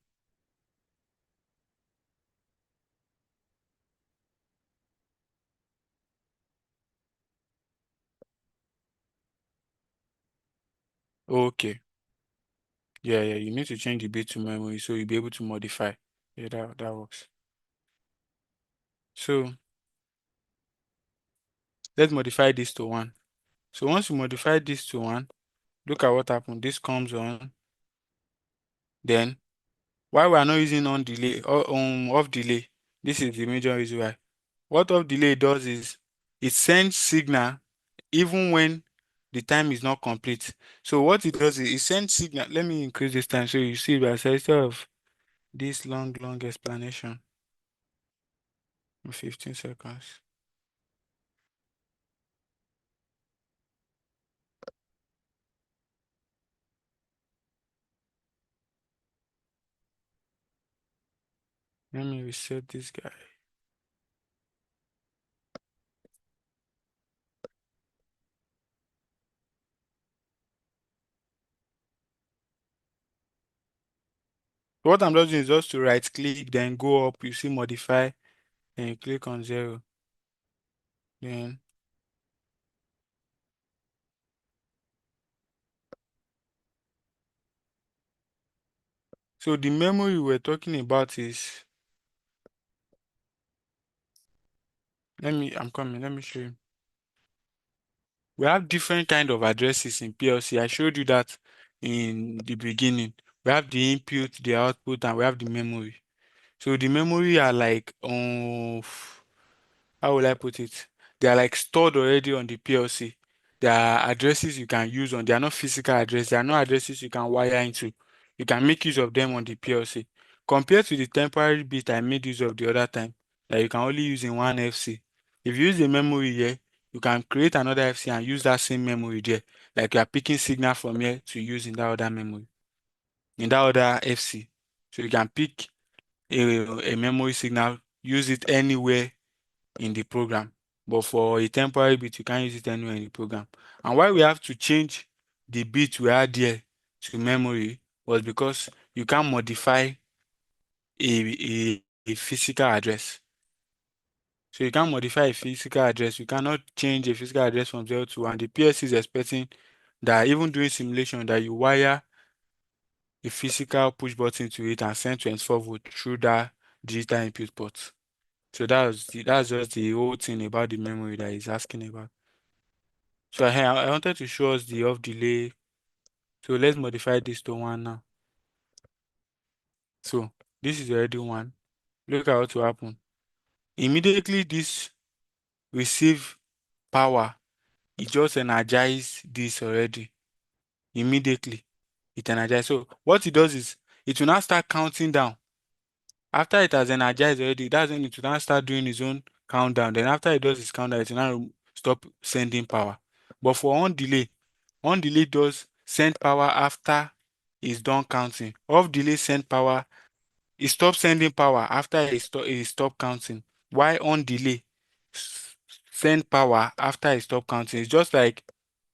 Okay. Yeah, you need to change the bit to memory so you'll be able to modify. Yeah, that works. So let's modify this to 1. So once you modify this to 1, look at what happened. This comes on. Then why we are not using on delay or off delay? This is the major reason why. What off delay does is it sends signal even when the time is not complete. So what it does is it sends signal. Let me increase this time so you see by instead of this long explanation. 15 seconds. Let me reset this guy. What I'm just doing is just to right click, then go up, you see modify, then you click on 0. Then so the memory we're talking about is, I'm coming, let me show you. We have different kind of addresses in PLC. I showed you that in the beginning. We have the input, the output, and we have the memory. So the memory are like, how will I put it? They are like stored already on the PLC. They are addresses you can use on. They are not physical addresses. They are not addresses you can wire into. You can make use of them on the PLC. Compared to the temporary bit I made use of the other time, that you can only use in one FC. If you use the memory here, you can create another FC and use that same memory there. Like you are picking signal from here to use in that other memory, in that other FC. So you can pick a memory signal, use it anywhere in the program. But for a temporary bit, you can't use it anywhere in the program. And why we have to change the bit we had there to memory was because you can modify a physical address. So you can modify a physical address. You cannot change a physical address from 0 to 1. The PLC is expecting that even doing simulation that you wire a physical push button to it and send 24 volt through that digital input port. So that's just the whole thing about the memory that he's asking about. So I wanted to show us the off delay. So let's modify this to 1 now. So this is already 1. Look at what will happen. Immediately this receive power, it just energize this already. Immediately it energize. So what it does is it will now start counting down. After it has energized already, that's when it will now start doing its own countdown. Then after it does its countdown, it will now stop sending power. But for on delay does send power after it's done counting. Off delay send power, it stops sending power after it stop counting. Why on delay send power after it stop counting? It's just like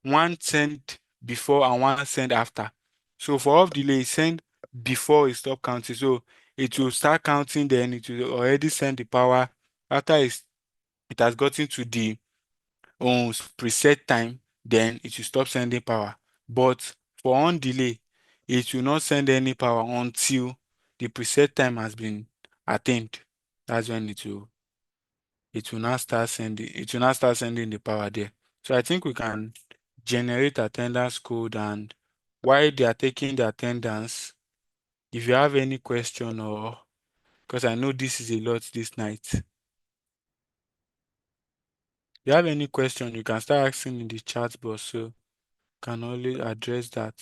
one send before and one send after. So for off delay, it send before it stop counting. So it will start counting, then it will already send the power after it has gotten to the preset time, then it will stop sending power. But for on delay, it will not send any power until the preset time has been attained. That's when it will now start sending the power there. So I think we can generate attendance code, and while they are taking the attendance, if you have any question, or because I know this is a lot this night. If you have any question, you can start asking in the chat box, so can only address that.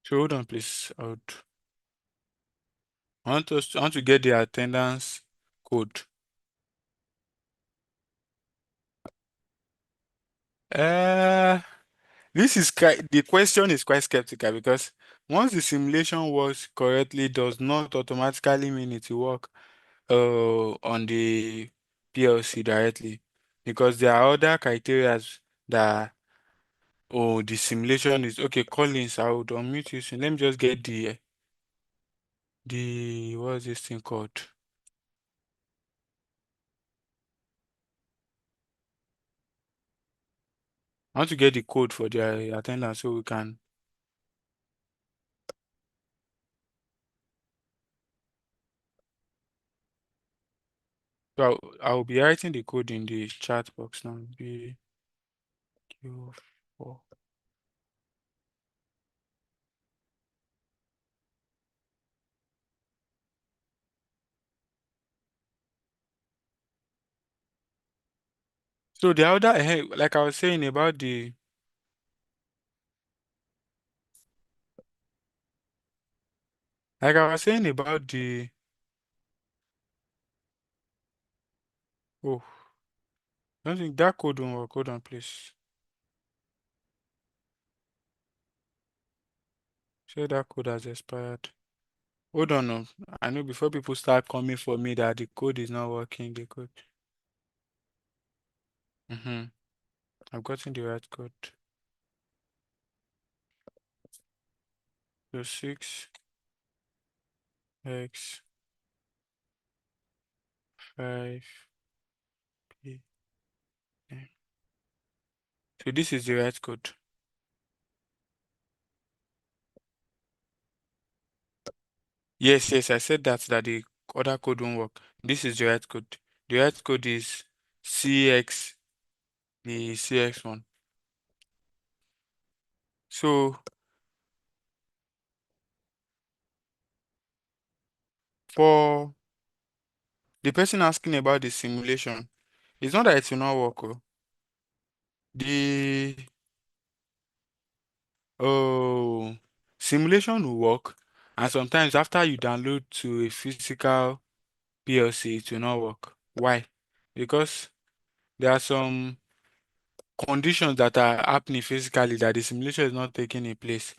So hold on, please. I want to get the attendance code. The question is quite skeptical, because once the simulation works correctly, does not automatically mean it will work on the PLC directly. because there are other criteria that, oh, the simulation is okay. Collins, I would unmute you soon. Let me just get the what's this thing called? I want to get the code for their attendance so we can. So I'll be writing the code in the chat box now. BQ4. So the other, like I was saying about like I was saying about the, oh, I don't think that code won't work. Hold on, please. Say that code has expired. Hold on, no. I know before people start coming for me that the code is not working, the code. I've gotten the right code. So 6x5p. So this is the right code. Yes, I said that the other code won't work. This is the right code. The right code is CX, the CX one. So for the person asking about the simulation, it's not that it will not work. Oh. The simulation will work, and sometimes after you download to a physical PLC, it will not work. Why? Because there are some conditions that are happening physically that the simulation is not taking in place.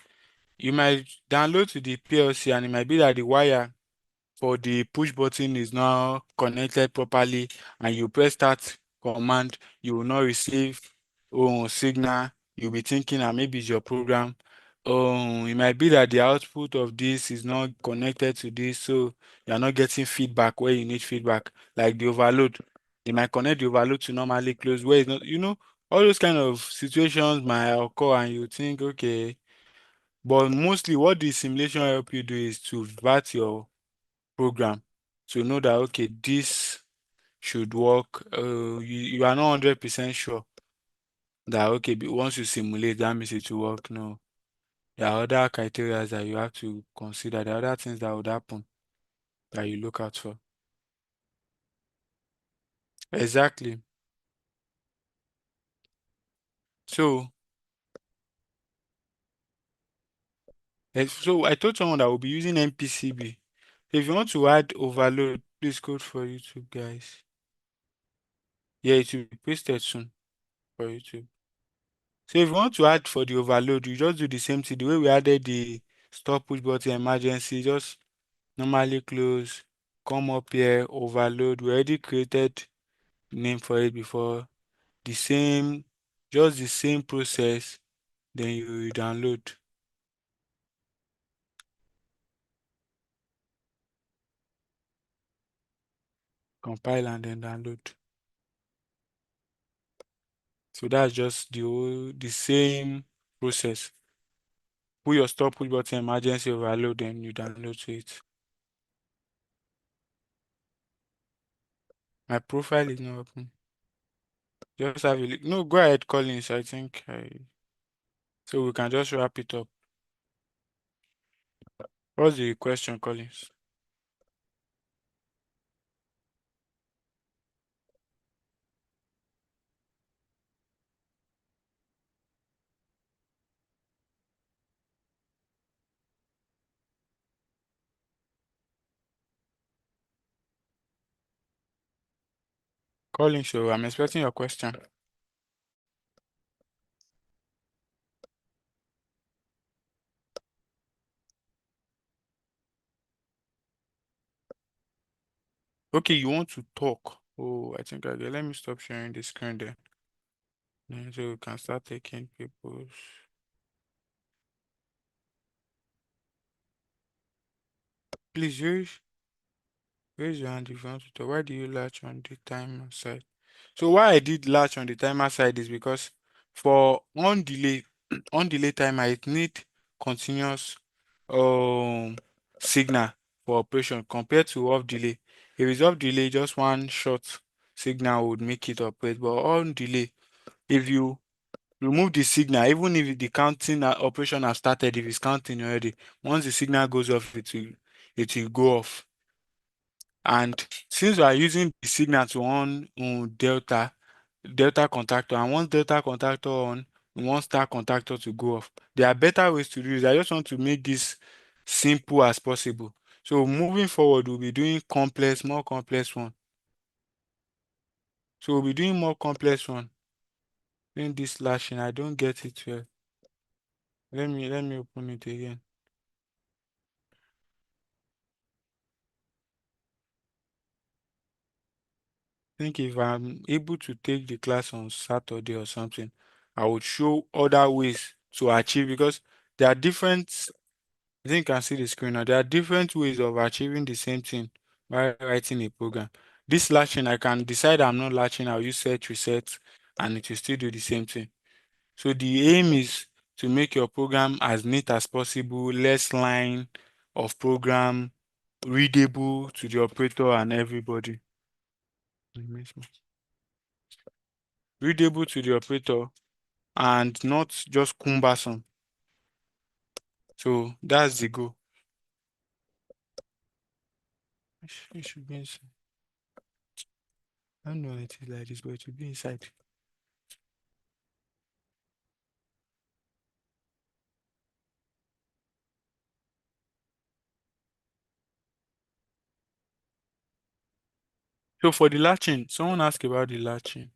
You might download to the PLC and it might be that the wire for the push button is not connected properly, and you press start command, you will not receive signal. You'll be thinking that maybe it's your program. It might be that the output of this is not connected to this, so you're not getting feedback where you need feedback, like the overload. They might connect the overload to normally close where it's not, all those kind of situations might occur, and you think, okay, but mostly what the simulation help you do is to vet your program to know that, okay, this should work. You are not 100% sure that, okay, but once you simulate, that means it will work. No, there are other criteria that you have to consider. There are other things that would happen that you look out for. Exactly. So, so I told someone that we'll be using MPCB. If you want to add overload, please go for YouTube, guys. Yeah, it will be pasted soon for YouTube. So if you want to add for the overload, you just do the same thing. The way we added the stop push button emergency, just normally close, come up here, overload. We already created name for it before. Just the same process, then you download. Compile and then download. So that's just the same process. Put your stop push button emergency overload, then you download to it. My profile is not open. Just have a look. No, go ahead, Collins. I think so we can just wrap it up. What's the question, Collins? Collins, so I'm expecting your question. Okay, you want to talk. Oh, I think I get. Let me stop sharing the screen there. So we can start taking people's. Please raise your hand if you want to talk. Why do you latch on the timer side? So why I did latch on the timer side is because for on delay, on delay timer, it need continuous um signal for operation compared to off delay. If it's off delay, just one short signal would make it operate. But on delay, if you remove the signal, even if the counting operation has started, if it's counting already, once the signal goes off, it will go off. And since we are using the signal to on delta contactor, and once delta contactor on, we want star contactor to go off. There are better ways to do this. I just want to make this simple as possible. So moving forward, we'll be doing more complex one. So we'll be doing more complex one. Doing this lashing, I don't get it well. Let me open it again. I think if I'm able to take the class on Saturday or something, I would show other ways to achieve, because there are different, I think you can see the screen now. There are different ways of achieving the same thing by writing a program. This latching, I can decide I'm not latching, I'll use set reset, and it will still do the same thing. So the aim is to make your program as neat as possible, less line of program, readable to the operator and everybody. Readable to the operator and not just cumbersome. So that's the goal. It should be inside. I don't know why it is like this, but it should be inside. So for the latching, someone asked about the latching.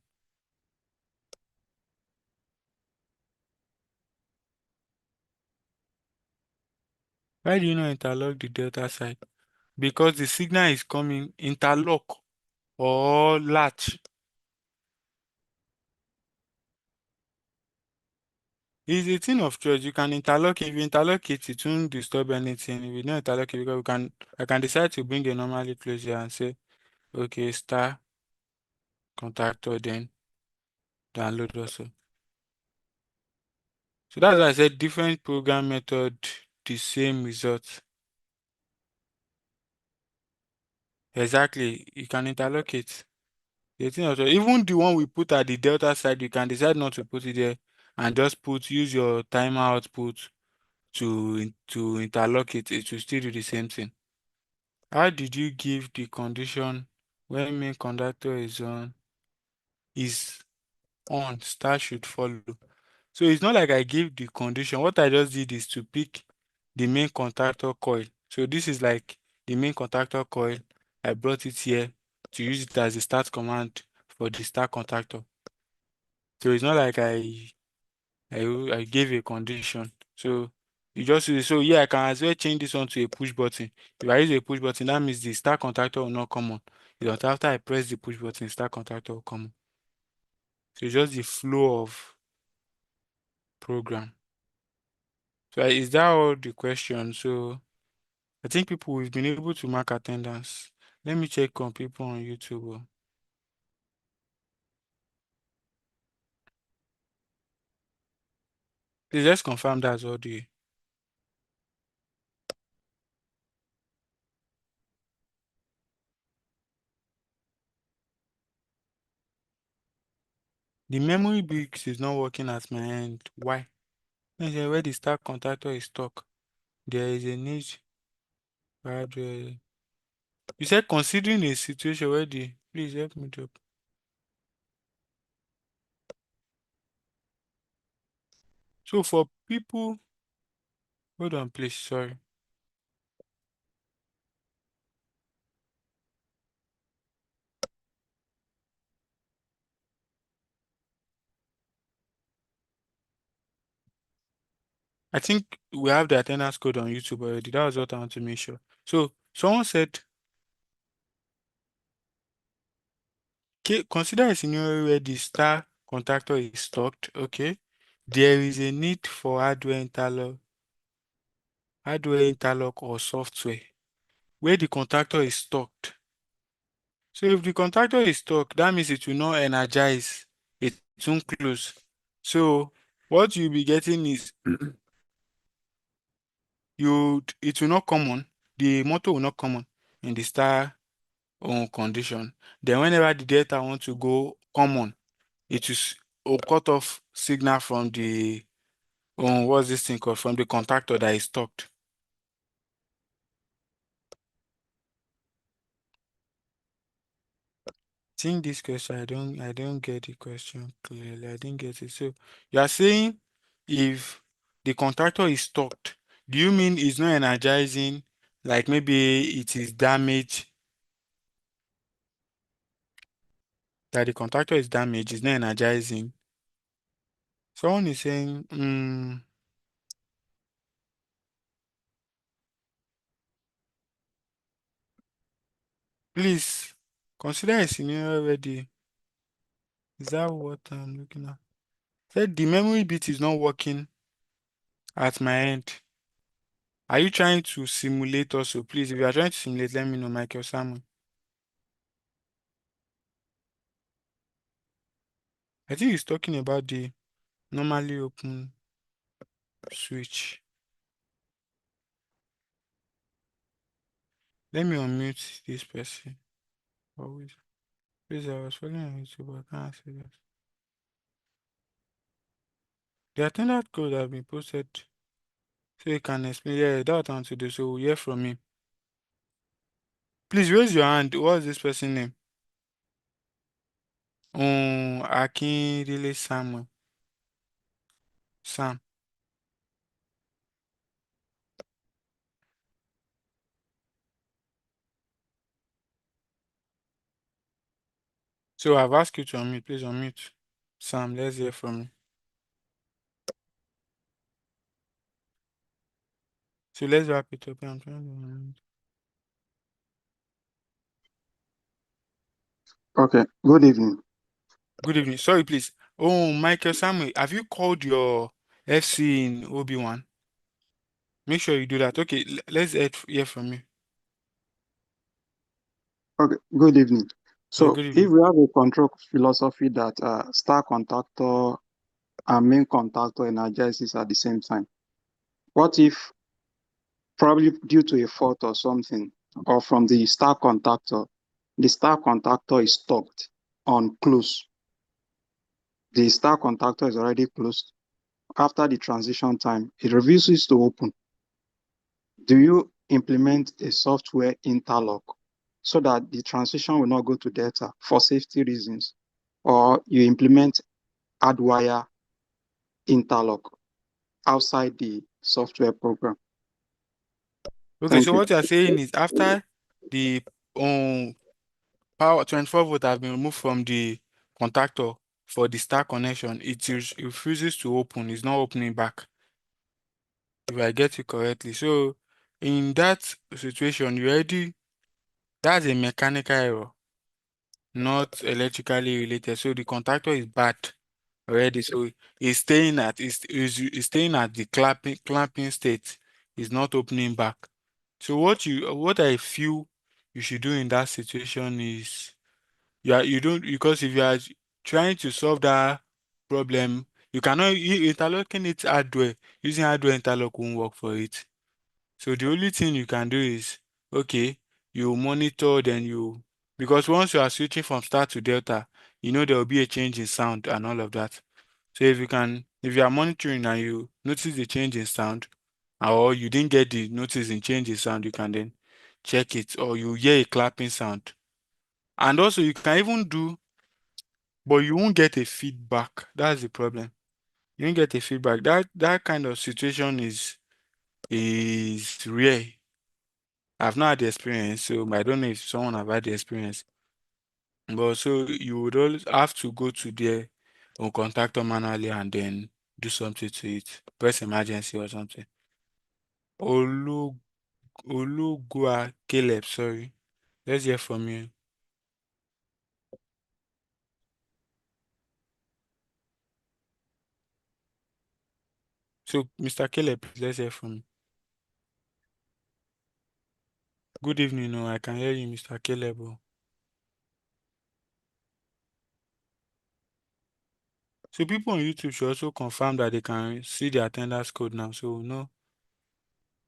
Why do you not interlock the delta side? Because the signal is coming interlock or latch. It's a thing of choice. You can interlock. If you interlock it, it won't disturb anything. If you don't interlock it, because I can decide to bring a normally close here and say, okay, star contactor, then download also. So that's why I said different program method, the same result. Exactly. You can interlock it. The thing also, even the one we put at the delta side, you can decide not to put it there and just use your timer output to interlock it. It will still do the same thing. How did you give the condition when main conductor is on, star should follow? So it's not like I gave the condition. What I just did is to pick the main contactor coil. So this is like the main contactor coil. I brought it here to use it as a start command for the start contactor. So it's not like I gave a condition. So you just use it. So yeah, I can as well change this one to a push button. If I use a push button, that means the start contactor will not come on. It's after I press the push button, start contactor will come on. So it's just the flow of program. So is that all the questions? So I think people, we've been able to mark attendance. Let me check on people on YouTube. Please let's confirm that's all the memory bricks is not working at my end. Why? I said where the start contactor is stuck. There is a need for hardware. You said considering a situation where the please help me to. So for people, hold on, please. Sorry. I think we have the attendance code on YouTube already. That was what I want to make sure. So someone said consider a scenario where the star contactor is stocked, okay? There is a need for hardware interlock or software where the contactor is stocked. So if the contactor is stuck, that means it will not energize, it won't close. So what you'll be getting is it will not come on, the motor will not come on in the star condition. Then whenever the data wants to go common, it is a cut off signal from the what's this thing called, from the contactor that is stocked. Think this question, I don't get the question clearly. I didn't get it. So you are saying if the contactor is stocked, do you mean it's not energizing? Like maybe it is damaged, that the contactor is damaged, it's not energizing. Someone is saying, please consider a scenario where is that what I'm looking at? Said the memory bit is not working at my end. Are you trying to simulate also? Please, if you are trying to simulate, let me know, Michael Samuel. I think he's talking about the normally open switch. Let me unmute this person. Always. Please, I was following on YouTube, but I can't see that. The attendant code has been posted so you can explain. Yeah, that one to do, so we'll hear from him. Please raise your hand. What's this person's name? Akinrile Samuel. Sam. So I've asked you to unmute. Please unmute. Sam, let's hear from you. So let's wrap it up. I'm trying to... Okay, good evening. Good evening. Sorry, please. Oh, Michael Samuel, have you called your FC in Obi-Wan? Make sure you do that. Okay, let's hear from you. Okay, good evening. Yeah, So good if evening. we have a control philosophy that star contactor and main contactor energizes at the same time, what if probably due to a fault or something, or from the star contactor is stopped on close. The star contactor is already closed. After the transition time, it refuses to open. Do you implement a software interlock so that the transition will not go to data for safety reasons? Or you implement hardwire interlock outside the software program? Okay, Thank so you. what you're saying is after the power 24 volt has been removed from the contactor for the star connection, it refuses to open. It's not opening back, if I get it correctly. So in that situation, that's a mechanical error, not electrically related. So the contactor is bad already. So it's staying at the clamping state. It's not opening back. So what I feel you should do in that situation is you don't, because if you are trying to solve that problem, you cannot interlocking it hardware. Using hardware interlock won't work for it. So the only thing you can do is, okay, you monitor, then because once you are switching from star to delta, there will be a change in sound and all of that. So if you are monitoring and you notice the change in sound, or you didn't get the notice in change in sound, you can then check it, or you hear a clapping sound. And also you can even do, but you won't get a feedback. That's the problem. You won't get a feedback. That kind of situation is rare. I've not had the experience, so I don't know if someone have had the experience. But so you would always have to go to their own contactor manually and then do something to it. Press emergency or something. Olugua Caleb, sorry. Let's hear from you. So, Mr. Caleb, please, let's hear from you. Good evening. Oh, I can hear you, Mr. Caleb. Oh. So people on YouTube should also confirm that they can see the attendance code now. So no.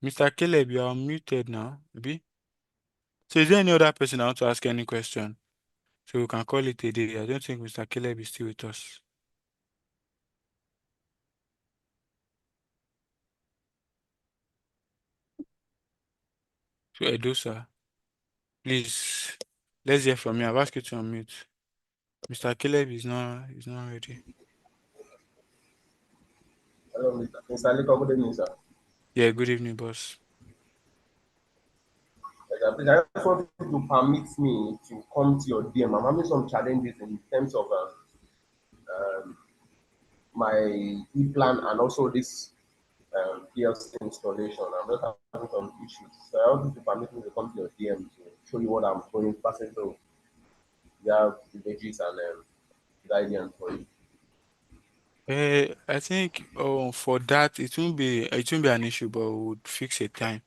Mr. Caleb, you are muted now. Maybe. So is there any other person that want to ask any question? So we can call it a day. I don't think Mr. Caleb is still with us. So Edosa, please, let's hear from you. I've asked you to unmute. Mr. Caleb is not ready. Hello, Mr. Liko, good evening, sir. Yeah, good evening, boss. Please, I just want you to permit me to come to your DM. I'm having some challenges in terms of my e-plan and also this PLC installation. I'm just having some issues. So I want you to permit me to come to your DM to show you what I'm going passing through. You have images and guidance for you. I think for that it won't be an issue, but we would fix a time.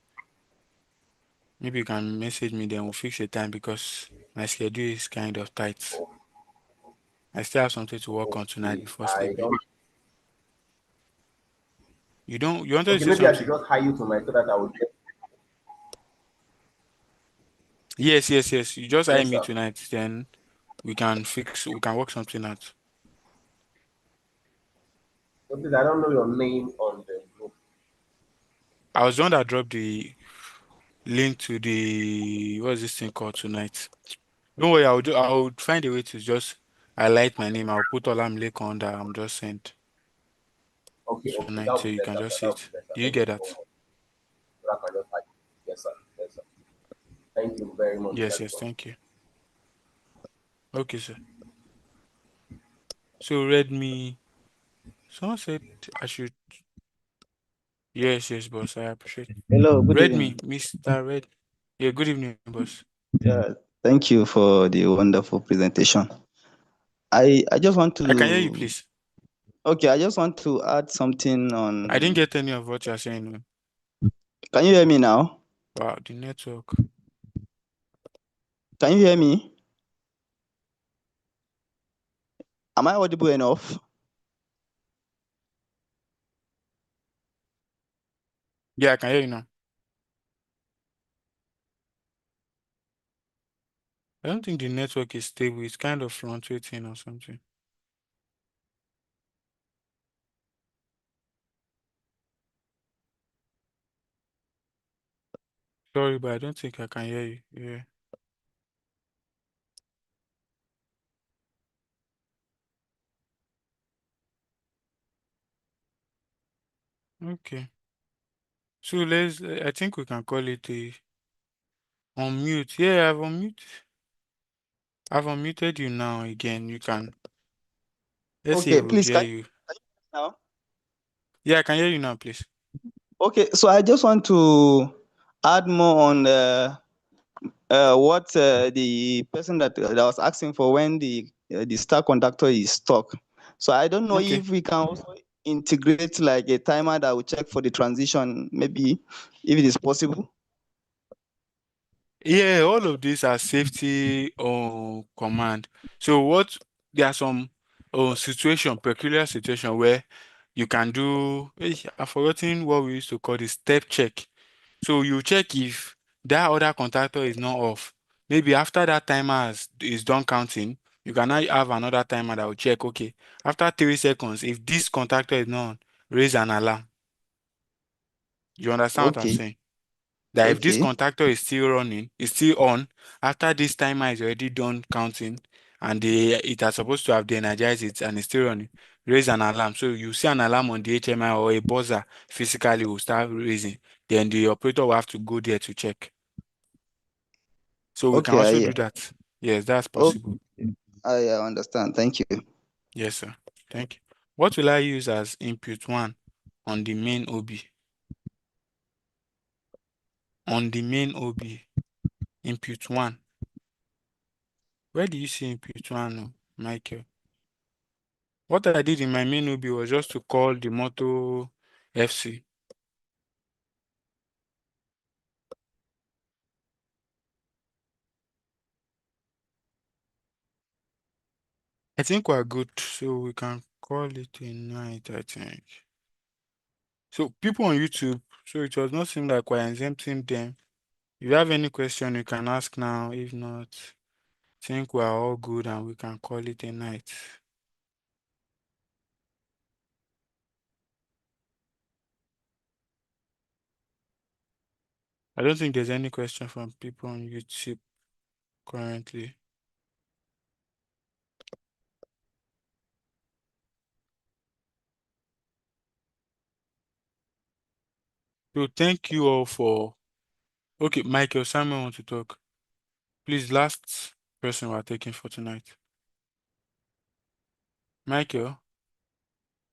Maybe you can message me, then we'll fix a time because my schedule is kind of tight. I still have something to work on tonight before I sleeping. don't. You wanted to Okay, say maybe I should something? just hire you tonight so that I will get. Yes. You just hire Yes, me sir. tonight, then we can work something out. So please, I don't know your name on the group. I was the one that dropped the link to the what's this thing called tonight. Don't worry, I would find a way to just highlight my name. I'll put Olamide on that I'm just sent Okay, that tonight so would you be can better, just sir. see That would it. be better. Do you Thank get you so that? much. So that I can just like, yes, sir. Yes, sir. Thank you very much, Yes, Mr. Liko. thank you. Okay, sir. So Redmi, someone said I should. Yes, boss. I appreciate. Hello, good Redmi, evening. Mr. Red. Yeah, good evening, boss. Yeah, thank you for the wonderful presentation. I just want I can hear you, to please. okay, I just want to add something I didn't on. get any of what you're saying. Can you hear me now? Wow, the network. Can you hear me? Am I audible enough? Yeah, I can hear you now. I don't think the network is stable. It's kind of fluctuating or something. Sorry, but I don't think I can hear you. Yeah. Okay. So I think we can call it a unmute. Yeah, I've unmuted you now again. You can. Let's see Okay, if we please hear can you. you now? Yeah, I can hear you now, please. Okay, so I just want to add more on what the person that was asking for when the star conductor is stuck. So I don't know Okay. if we can also integrate like a timer that will check for the transition, maybe if it is possible. Yeah, all of these are safety command. So there are some peculiar situation where you can do. I've forgotten what we used to call the step check. So you check if that other contactor is not off. Maybe after that timer is done counting, you can now have another timer that will check. Okay, after 3 seconds, if this contactor is not on, raise an alarm. You understand what I'm Okay, saying? That if this okay, contactor is still running, is still on, after this timer is already done counting, and it are supposed to have de-energized it and it's still running, raise an alarm. So you see an alarm on the HMI or a buzzer physically will start raising. Then the operator will have to go there to check. So we can okay, also I do that. Yes, that's okay, possible. I understand. Thank you. Yes, sir. Thank you. What will I use as input 1 on the main OB? On the main OB, input 1. Where do you see input 1, Michael? What I did in my main OB was just to call the motor FC. I think we're good, so we can call it a night, I think. So people on YouTube, so it does not seem like we're exempting them. If you have any question, you can ask now. If not, I think we're all good and we can call it a night. I don't think there's any question from people on YouTube currently. So thank you all for... Okay, Michael, Simon wants to talk. Please, last person we're taking for tonight. Michael?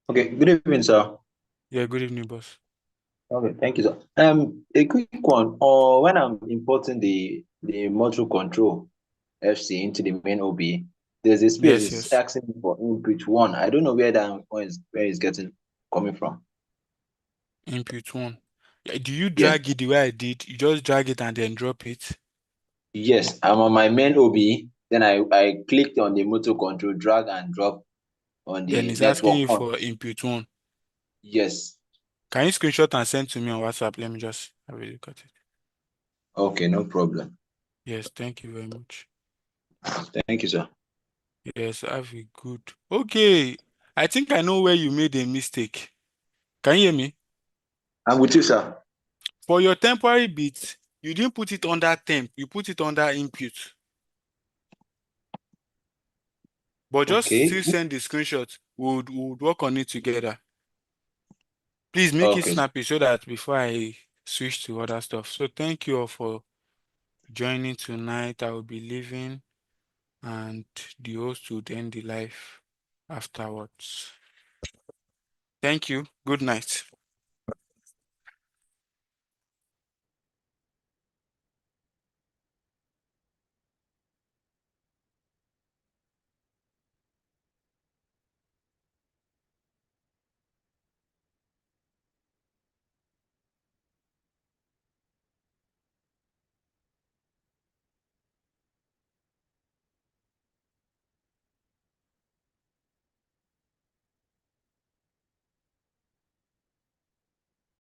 Okay, good evening, sir. Yeah, good evening, boss. Okay, thank you, sir. A quick one. When I'm importing the motor control FC into the main OB, there's a space Yes, it's yes. asking me for input one. I don't know where that one is, where it's getting coming from. Input 1. Yeah, do you Yes, drag it the way I did? You just drag it and then drop it? yes. I'm on my main OB. Then I clicked on the motor control, drag and drop on Then the it's asking network you on. for input 1. Yes. Can you screenshot and send to me on WhatsApp? Let me just have a look at it. Okay, no problem. Yes, thank you very much. Thank you, sir. Yes, have a good... Okay, I think I know where you made a mistake. Can you hear me? I'm with you, sir. For your temporary bit, you didn't put it under temp, you put it under input. But just Okay. still send the screenshot. We'll work on it together. Please make it Okay, sir. snappy so that before I switch to other stuff. So thank you all for joining tonight. I will be leaving and the host will end the live afterwards. Thank you. Good night.